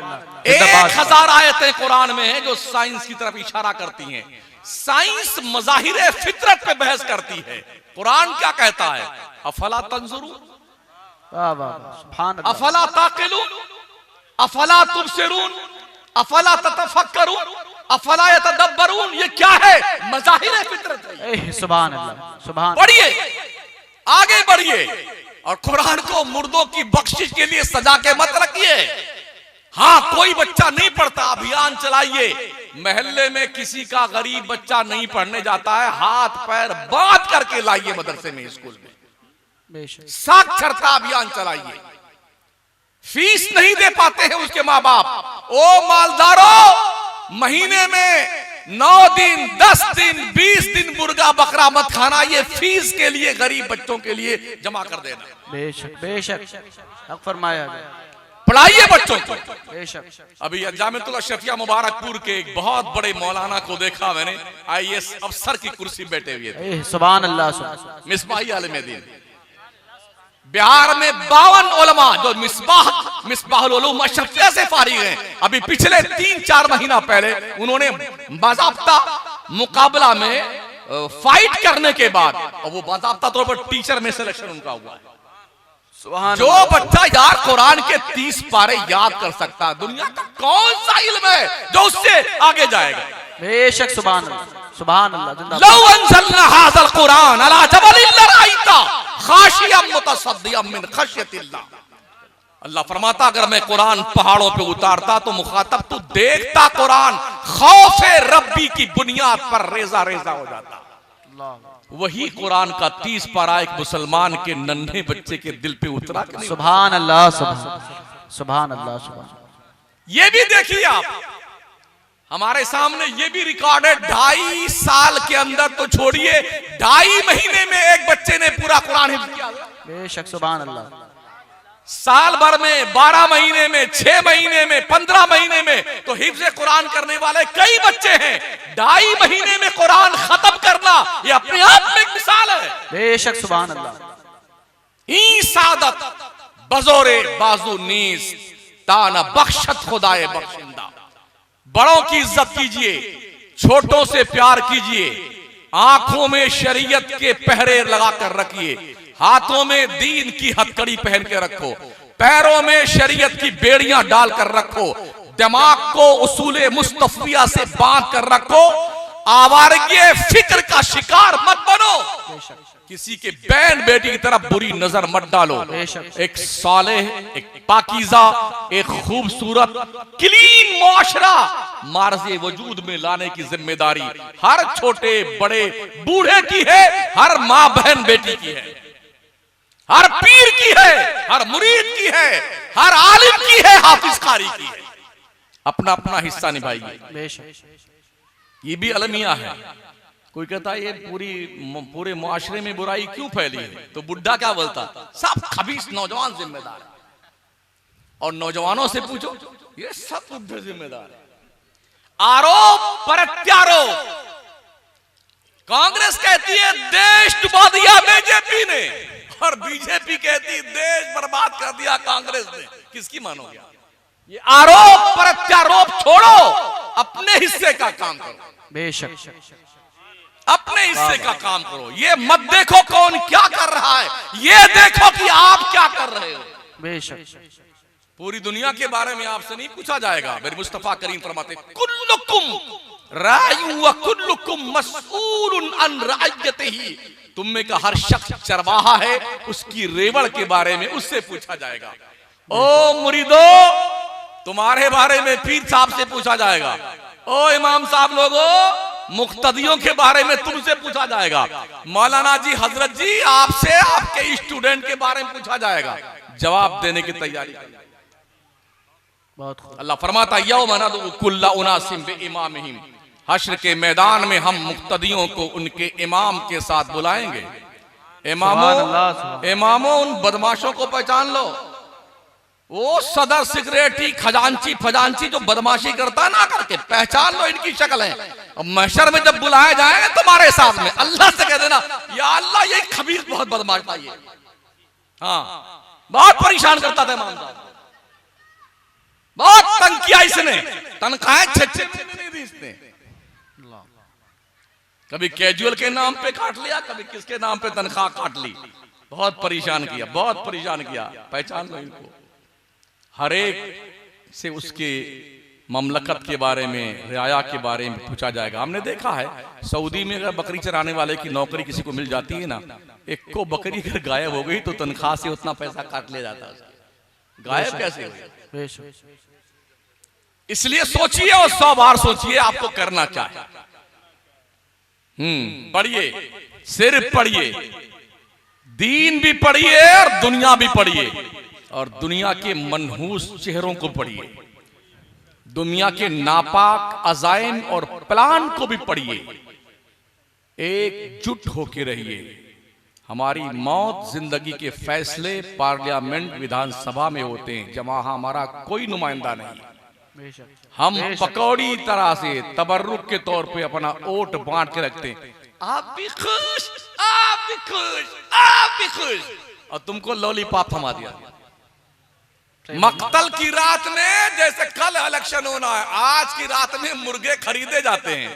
1000 आयतें कुरान में हैं जो साइंस की तरफ इशारा करती हैं। साइंस मज़ाहिर फितरत पे बहस करती है। कुरान क्या कहता है? अफला तंजुरून, वाह वाह, सुभान अल्लाह, अफला ताकिलून, अफला तुबसिरून, अफला ततफक्करून, अफला यतदब्बरून। ये क्या है? मज़ाहिर फितरत है। सुभान अल्लाह, सुभान। बढ़िए, आगे बढ़िए, और कुरान को मुर्दों की बख्शिश के लिए सजा के मत रखिए। हाँ, कोई बच्चा नहीं पढ़ता, अभियान चलाइए, महल्ले में किसी का गरीब बच्चा नहीं पढ़ने जाता है, हाथ पैर बांध करके लाइए मदरसे में, स्कूल में, साक्षरता अभियान चलाइए। फीस नहीं दे पाते हैं उसके माँ बाप, ओ मालदारों, महीने में 9 दिन 10 दिन 20 दिन मुर्गा बकरा मत खाना, ये फीस के लिए गरीब बच्चों के लिए जमा कर देना। बेशक, बेशक, हक फरमाया, पढ़ाइए बच्चों को। बेशक। अभी जामिअतुल अशरफिया मुबारकपुर के एक बहुत बड़े मौलाना को देखा मैंने, IAS अफसर की कुर्सी बैठे हुए थे, सुभान अल्लाह, सुभान। मिसबाही आलिम दीन। बिहार में 52 उलमा जो मिसबाहुल उलूम अशरफिया से फारिग हैं, अभी पिछले 3-4 महीना पहले उन्होंने बाज़ाब्ता मुकाबला में फाइट करने के बाद, और वो बाज़ाब्ता तौर पर टीचर में सिलेक्शन उनका हुआ है। जो बच्चा यार कुरान के 30 पारे याद कर सकता है, दुनिया का कौन सा इल्म है जो उससे आगे जाएगा? बेशक, सुभान अल्लाह, सुभान अल्लाह। लौ अंज़लना हाज़ल कुरान अला जबलिन लरअयता खाशियम मुतसद्दियम मिन खश्यतिल्लाह। अल्लाह फरमाता, अगर मैं कुरान पहाड़ों पे उतारता तो मुखातब तू देखता कुरान खौफे रब्बी की बुनियाद पर रेजा रेजा हो जाता। वही कुरान का 30 पारा एक मुसलमान के नन्हे बच्चे के दिल पे उतरा। सुभान अल्लाह, सुभान अल्लाह, सुभान। ये भी देखिए आप, हमारे सामने ये भी रिकॉर्ड है, 2.5 साल के अंदर तो छोड़िए, 2.5 महीने में एक बच्चे ने पूरा कुरान हिफ्ज़ किया। बेशक, सुभान अल्लाह। साल भर में, 12 महीने में, 6 महीने में, 15 महीने में तो हिफ्ज़ कुरान करने वाले कई बच्चे हैं। 2.5 महीने में कुरान खत्म करना, ये अपने आप में एक मिसाल है। बेशक, सुभान अल्लाह। ई सादत बजोरे बाजू नीस ताना बख्शत खुदाए बख्शिंदा। बड़ों की इज्जत कीजिए, छोटों से प्यार कीजिए, आंखों में शरीयत के पहरे लगा कर रखिए, हाथों में दीन की हथकड़ी पहन के रखो, पैरों में शरीयत की बेड़ियां डालकर रखो, दिमाग को उसूले मुस्तफिया से बांध कर रखो, आवारगी फिक्र का शिकार मत बनो, किसी के बहन बेटी की तरफ बुरी नजर मत डालो। एक सालेह, एक पाकीज़ा, एक खूबसूरत क्लीन मुआशरा मार्ज़े वजूद में लाने की जिम्मेदारी हर छोटे बड़े बूढ़े की है, हर माँ बहन बेटी की है, हर पीर की है, हर मुरीद की है, हर आलिम की है, हाफिज कारी की है। अपना अपना हिस्सा निभाइए। ये भी अलमिया है। कोई कहता है ये पूरे मुआशरे में बुराई क्यों फैली है, तो बुढ़ा क्या बोलता, सब खबीस नौजवान जिम्मेदार है। और नौजवानों से पूछो, ये सब बुढ़े जिम्मेदार है। आरोप प्रत्यारोप, कांग्रेस कहती है देश डुबा दिया बीजेपी ने, और बीजेपी कहती देश बर्बाद कर दिया कांग्रेस ने। किसकी मानोगे? ये आरोप प्रत्यारोप छोड़ो, अपने हिस्से का काम करो। बेशक, अपने हिस्से का काम करो। ये मत देखो कौन क्या कर रहा है, ये देखो कि आप क्या कर रहे हो। बेशक, पूरी दुनिया के बारे में आपसे नहीं पूछा जाएगा। मेरे मुस्तफा करीम फरमाते कुल्लुकुम रायु व कुल्लुकुम मसऊलुन अन रअयतिही, तुम में का हर शख्स चरवाहा है, उसकी रेवड़ के बारे में उससे पूछा जाएगा। ओ मुरीदो, तुम्हारे बारे में पीर साहब से पूछा जाएगा। ओ इमाम साहब लोगों, मुक्तदियों के बारे में तुमसे पूछा जाएगा। मौलाना जी, हजरत जी, आपसे आपके स्टूडेंट के बारे में पूछा जाएगा। जवाब देने की तैयारी करें। अल्लाह फरमाता यौम नदउ कुल्ला उनासिम बिइमामिहिम, हश्र के मैदान में हम मुक्तदियों को उनके इमाम के साथ बुलाएंगे। इमामों उन बदमाशों को पहचान लो, वो सदर सिगरेटी खजांची फजांची जो बदमाशी करता ना करके, पहचान लो इनकी शक्ल है। अब महशर में जब बुलाया जाएगा तुम्हारे साथ में, अल्लाह से कह देना या अल्लाह ये खबीर बहुत बदमाश था, ये हाँ बहुत परेशान करता था इमाम साहब, बहुत तंग किया इसने, तनख्वाहें नहीं दी इसने, कभी कैजुअल के नाम पे काट लिया, कभी किसके नाम पे तनख्वाह काट ली, बहुत परेशान किया, बहुत परेशान किया। पहचान लो इनको। हर एक से उसके ममलकत के बारे में, रियाया के बारे में पूछा जाएगा। हमने देखा है सऊदी में अगर बकरी चराने वाले की नौकरी किसी को मिल जाती है ना, एक को बकरी अगर गायब हो गई तो तनख्वाह से उतना पैसा काट लिया जाता है। गायब कैसे हो? इसलिए सोचिए और 100 बार सोचिए आपको करना क्या है। पढ़िए, सिर्फ पढ़िए, दीन भी पढ़िए और दुनिया भी पढ़िए, और दुनिया के मनहूस चेहरों को पढ़िए, दुनिया के नापाक अजाइम और प्लान को भी पढ़िए। एकजुट होकर रहिए। हमारी मौत जिंदगी के फैसले पार्लियामेंट विधानसभा में होते हैं, जहां हमारा कोई नुमाइंदा नहीं। हम पकौड़ी तरह से तबर्रुक के तौर पे अपना वोट बांट के रखते हैं। आप भी खुश, आप भी खुश, आप भी खुश, और तुमको लॉलीपॉप थमा दिया। मक्तल की रात में, जैसे कल इलेक्शन होना है, आज की रात में मुर्गे खरीदे जाते हैं।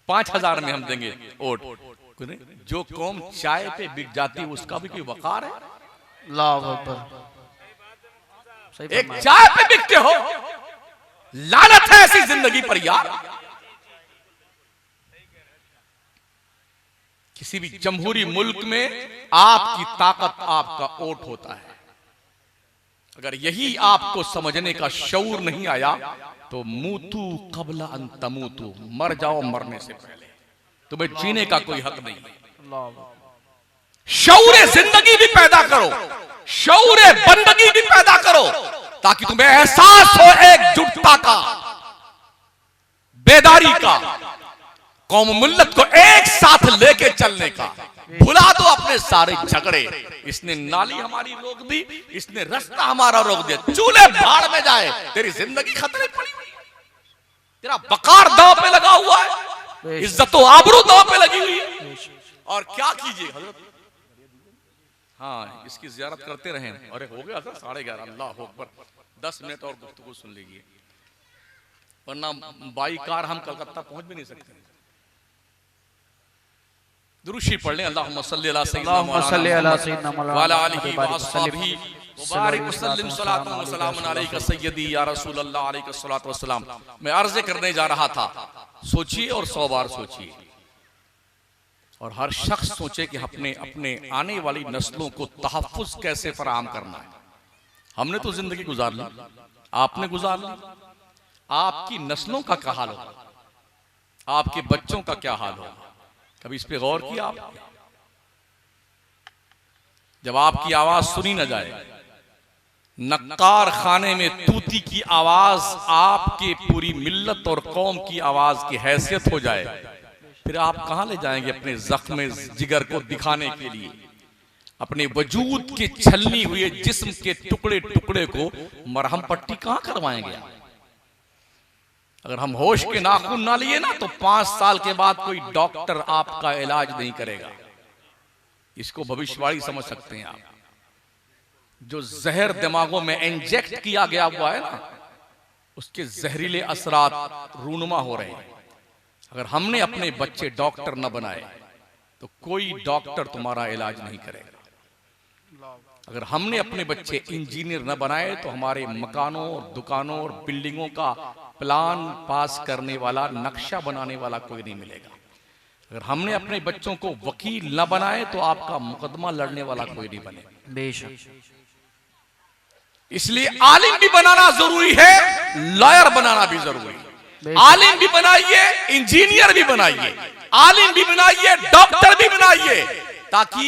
5000 में हम देंगे वोट। जो कौम चाय पे बिक जाती है उसका भी कोई वकार है? एक चाय पे बिकते हो, लानत है ऐसी जिंदगी पर यार। किसी भी जमहूरी मुल्क में आपकी ताकत आपका वोट होता है। अगर यही आपको समझने का शऊर नहीं आया तो मूतू कबला अन तमूतू, मर जाओ मरने से पहले, तुम्हें जीने का कोई हक नहीं। शऊरे जिंदगी भी पैदा करो, शऊरे बंदगी भी पैदा करो, ताकि तुम्हें एहसास हो एकजुटता का, बेदारी का, कौम मिल्लत को एक साथ लेके चलने का। भुला दो अपने सारे झगड़े। इसने नाली हमारी रोक दी, इसने रास्ता हमारा रोक दिया, चूल्हे भाड़ में जाए, तेरी जिंदगी खतरे पड़ी हुई, तेरा वकार दांव पे लगा हुआ है, इज्जत और आबरू दांव पे लगी हुई है। और क्या कीजिए हजरत, हाँ इसकी ज़ियारत करते रहें। अरे हो गया था 11:30, अल्लाह अकबर, 10 मिनट और गुफ्तगू सुन लीजिए, वरना बाई कार हम कलकत्ता पहुंच भी नहीं सकते। दुरूशी पढ़ लें। अल्लाहुम्मा सल्ली अला सय्यिदना मौलाना व अला आलिहि व अस्हाबिही व बारिक वसल्लिम सलातन व सलामुन अलैका सय्यदी या रसूल अल्लाह अलैका सलातु व सलाम। मैं अर्ज़ करने जा रहा था, सोचिए और 100 बार सोचिए, और हर शख्स सोचे कि अपने अपने आने वाली नस्लों को तहफ़्फ़ुज़ कैसे फराहम करना है। हमने तो जिंदगी गुजार ली, आपने गुजार ली, आपकी नस्लों का क्या हाल होगा, आपके बच्चों का क्या हाल होगा? कभी इस पे गौर किया आप? जब आपकी आवाज सुनी न जाए, नक्कार खाने में तूती की आवाज आपके पूरी मिल्लत और कौम की आवाज की हैसियत हो जाए, फिर आप कहां ले जाएंगे अपने जख्म जिगर को दिखाने के लिए? अपने वजूद के छलनी हुए जिस्म के टुकड़े टुकड़े को मरहम पट्टी कहां करवाएंगे आप? अगर हम होश के नाखून ना लिए ना, तो 5 साल के बाद कोई डॉक्टर आपका इलाज नहीं करेगा। इसको भविष्यवाणी समझ सकते हैं आप। जो जहर दिमागों में इंजेक्ट किया गया हुआ है ना, उसके जहरीले असरात रूनुमा हो रहे हैं। अगर हमने अपने बच्चे डॉक्टर न बनाए तो कोई डॉक्टर तुम्हारा इलाज नहीं करेगा। अगर हमने अपने बच्चे इंजीनियर न बनाए तो हमारे मकानों और दुकानों और बिल्डिंगों का प्लान पास करने वाला, नक्शा बनाने वाला कोई नहीं मिलेगा। अगर हमने अपने बच्चों को वकील न बनाए तो आपका मुकदमा लड़ने वाला कोई नहीं बने। बेशक। इसलिए आलिम भी बनाना जरूरी है, लॉयर बनाना भी जरूरी है। आलिम भी बनाइए, इंजीनियर भी बनाइए, आलिम भी बनाइए, डॉक्टर भी बनाइए, ताकि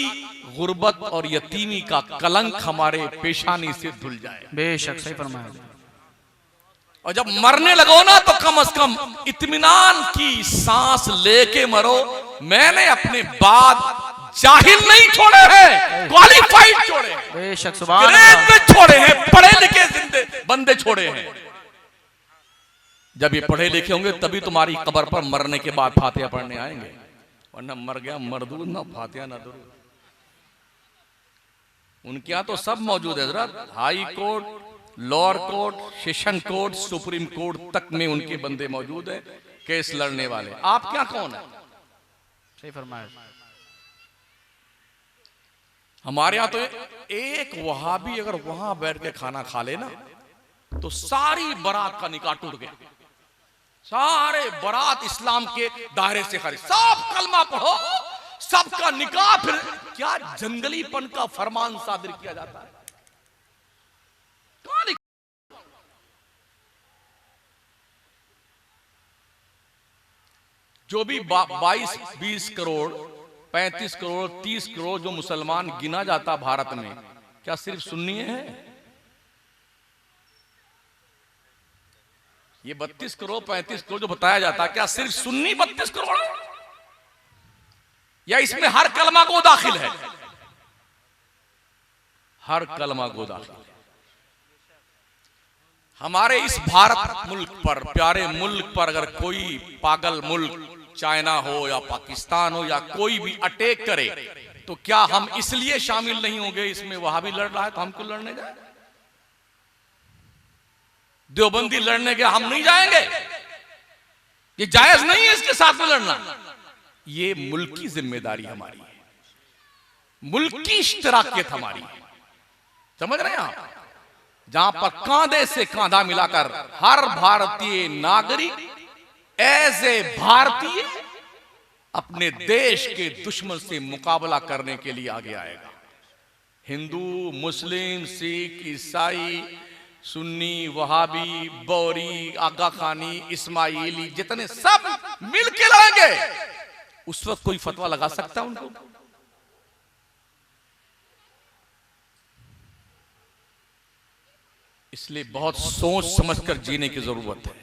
गुर्बत और यतीमी का कलंक हमारे पेशानी से धुल जाए। बेशक, सही फरमाया। और जब मरने लगो ना तो कम से कम इत्मीनान की सांस लेके मरो। मैंने अपने बाद जाहिल नहीं छोड़े हैं, क्वालिफाइड छोड़े हैं। बेशक, सुभान ग्रेड में छोड़े हैं, पढ़े लिखे जिंदे बंदे छोड़े हैं। जब ये पढ़े लिखे होंगे तभी तुम्हारी कब्र पर मरने के बाद फातिहा पढ़ने आएंगे, वरना मर गया मरदूद, ना फातिहा ना दुरूद। उनके यहाँ तो सब मौजूद है हजरत, high court, lower court, session court, supreme court तक में उनके बंदे मौजूद हैं, केस लड़ने वाले। आप क्या कौन है? सही फरमाया। हमारे यहाँ तो एक वहाबी अगर वहां बैठ के खाना खा लेना तो सारी बारात का निकाह टूट गया। सारे बारात इस्लाम के दायरे से खारिज, सब कलमा पढ़ो, सबका निकाह। फिर क्या जंगलीपन का फरमान सादिर किया जाता है? जो भी 22, 20 करोड़, 35 करोड़, 30 करोड़ जो मुसलमान गिना जाता भारत में, क्या सिर्फ सुन्नी है? ये 32 करोड़ 35 करोड़ जो बताया जाता है, क्या सिर्फ सुन्नी 32 करोड़ है? या इसमें हर कलमा को दाखिल है? हर कलमा को दाखिल है। हमारे इस भारत मुल्क पर, प्यारे मुल्क पर अगर कोई पागल मुल्क, चाइना हो या पाकिस्तान हो या कोई भी अटैक करे तो क्या हम इसलिए शामिल नहीं होंगे? इसमें वहां भी लड़ रहा है तो हम क्यों लड़ने जाए? देवबंदी लड़ने के हम नहीं जाएंगे? ये जायज नहीं है इसके साथ में लड़ना। ये मुल्क की जिम्मेदारी हमारी है, मुल्क की इश्तराकियत हमारी है। समझ रहे हैं आप? जहां पर कांधे से कांधा मिलाकर हर भारतीय नागरिक एज ए भारतीय अपने देश के दुश्मन से मुकाबला करने के लिए आगे आएगा। हिंदू, मुस्लिम, सिख, ईसाई, सुन्नी, वहाबी, बौरी, आगा खानी, इस्माइली, जितने सब मिलके लड़ेंगे। उस वक्त कोई फतवा लगा सकता है उनको? इसलिए बहुत सोच समझकर जीने की जरूरत है।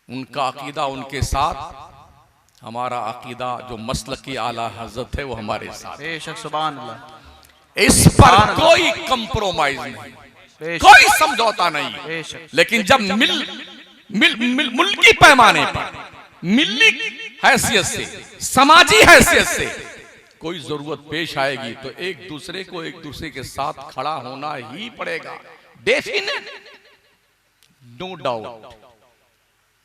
उनका अकीदा उनके साथ, हमारा अकीदा जो मसलक की आला हजरत है वो हमारे साथ। बेशक, सुभान अल्लाह। इस पर कोई कंप्रोमाइज नहीं, कोई समझौता नहीं। लेकिन जब मुल्की पैमाने पर, मिल्ली हैसियत से, समाजी हैसियत से कोई जरूरत पेश आएगी तो एक दूसरे को एक दूसरे के साथ खड़ा होना ही पड़ेगा। Definite, no doubt.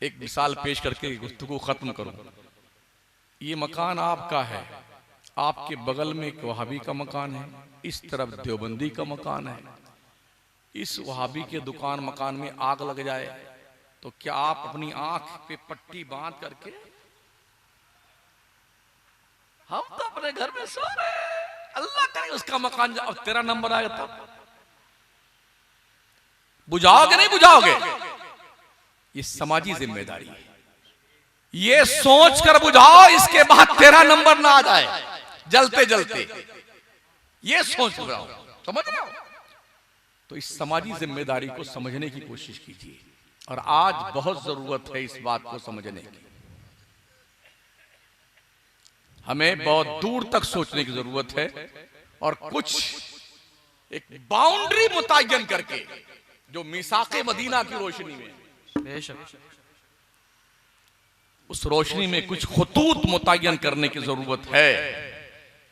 एक मिसाल पेश करके गुफ्तगू खत्म करूं। ये मकान आपका है, आपके बगल में एक वहाबी का मकान है, इस तरफ देवबंदी का मकान है। इस वहाबी के दुकान मकान में आग लग जाए तो क्या आप अपनी आंख पे पट्टी बांध करके, हम तो अपने घर में सो रहे हैं, अल्लाह करे उसका मकान अब तेरा नंबर आएगा तब बुझाओगे? नहीं बुझाओगे। ये समाजी जिम्मेदारी है। ये सोच कर बुझाओ इसके बाद तेरा नंबर ना आ जाए जलते जलते। ये सोच बुझाओ, समझ रहे हो? तो इस समाजी जिम्मेदारी को समझने की कोशिश कीजिए। और आज बहुत जरूरत है इस बात को समझने की। हमें बहुत दूर तक सोचने की जरूरत है और कुछ एक बाउंड्री मुतय्यन करके, जो मीसाक़े मदीना की रोशनी में, उस रोशनी में कुछ खुतूत मुतय्यन करने की जरूरत है,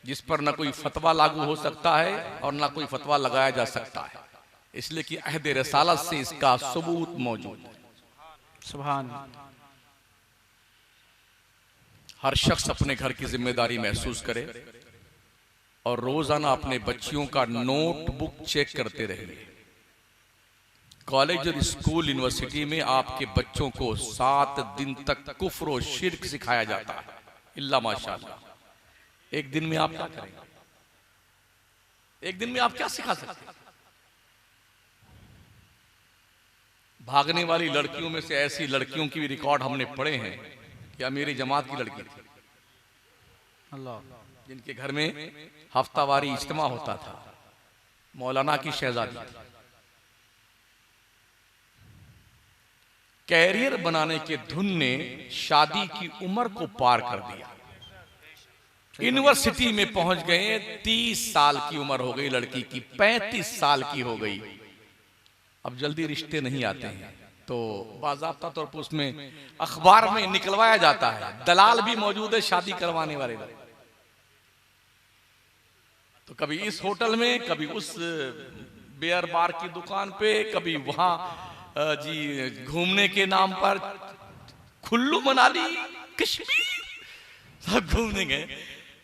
जिस पर ना कोई फतवा लागू हो सकता है और ना कोई फतवा लगाया जा सकता है। इसलिए कि अहद रसालत से इसका सबूत मौजूद है। सुभान। हर शख्स अपने घर की जिम्मेदारी महसूस करे और रोजाना अपने बच्चियों का नोटबुक चेक करते रहिए। कॉलेज और स्कूल यूनिवर्सिटी में आपके बच्चों को 7 दिन तक कुफ्र और शिर्क सिखाया जाता है, इल्ला माशाअल्लाह। एक दिन में आप क्या करेंगे? एक दिन में आप क्या सिखा सकते हैं? भागने वाली लड़कियों में से ऐसी लड़कियों की भी रिकॉर्ड हमने पढ़े हैं, क्या मेरी जमात की लड़की थी, अल्लाह, जिनके घर में हफ्तावारी इज्तिमा होता था, मौलाना की शहजादी थी। कैरियर बनाने के धुन ने शादी की उम्र को पार कर दिया। यूनिवर्सिटी में पहुंच गए, 30 साल की उम्र हो गई लड़की की, 35 साल की हो गई। अब जल्दी रिश्ते नहीं आते हैं, तो बाज़ाब्ता तौर पर उसमें अखबार में निकलवाया जाता है, दलाल भी मौजूद है शादी करवाने वाले लोग। तो कभी इस होटल में, कभी उस बियर बार की दुकान पे, कभी वहां जी घूमने के नाम पर कुल्लू मनाली कश्मीर सब घूमने गए।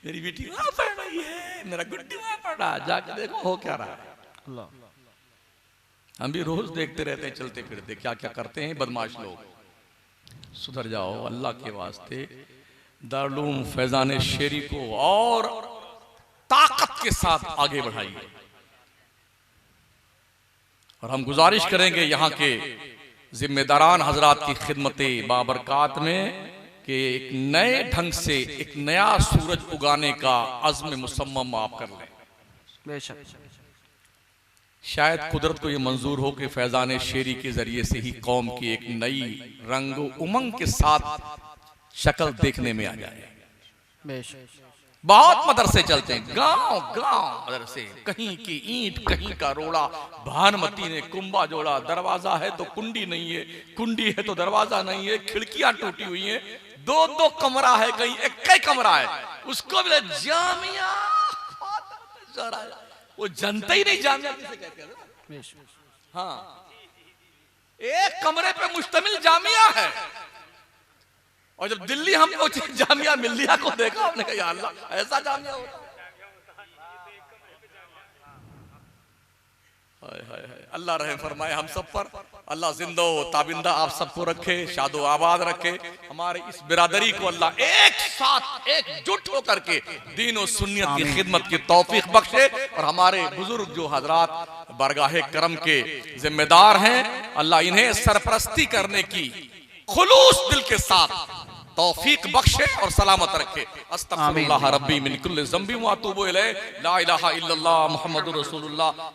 मेरी बेटी वहां पढ़ रही है, मेरा गुड्डी वहां पढ़ रहा है, जाके देखो हो क्या रहा है। अल्लाह, हम भी रोज देखते रहते हैं चलते फिरते क्या क्या करते हैं बदमाश लोग। सुधर जाओ अल्लाह के वास्ते। दारुल उलूम फैजान शेरी को और ताकत के साथ आगे बढ़ाइए। और हम गुजारिश करेंगे यहाँ के जिम्मेदारान हजरात की खिदमते बाबरकात में कि एक नए ढंग से एक नया सूरज उगाने का अज़्म मुसम्मम आप कर लें। बेशक शायद कुदरत को ये मंजूर हो कि फैजान शेरी के जरिए से ही कौम की एक नई रंग उमंग के साथ शक्ल देखने में आ जाए। बेशक बहुत मदरसे चलते हैं, गांव गांव मदरसे, कहीं की ईंट कहीं का रोड़ा। भानुमती ने कुंबा जोड़ा, दरवाजा है तो कुंडी नहीं है, कुंडी है तो दरवाजा नहीं है, खिड़कियां टूटी हुई हैं, 2-2 कमरा है, कहीं एक ही कमरा है, उसको भी जामिया। वो जनता ही नहीं जामिया किसे कहते हैं। हाँ, एक कमरे पे मुश्तमिल जामिया है। और जब दिल्ली हम पहुंचे जामिया मिल्लिया को देखा, हमने कहा या अल्लाह ऐसा जामिया होता। अल्लाह रहम फरमाए हम सब पर, अल्लाह जिंदो ताबिंदा आप सबको रखे, शादो आबाद रखे। हमारे इस बिरादरी को अल्लाह एक साथ एकजुट होकर के दीन और सुन्नियत की खिदमत की तौफीक बख्शे। और हमारे बुजुर्ग जो हजरात बरगाहे करम के जिम्मेदार हैं, अल्लाह इन्हें सरपरस्ती करने की खुलूस दिल के साथ तौफीक बख्शे और सलामत रखे। अस्तगफिरुल्लाह रब्बी मिन कुल्लि ज़ंबि व अतूबु इलैह। ला इलाहा इल्लल्लाह मुहम्मदुर रसूलुल्लाह।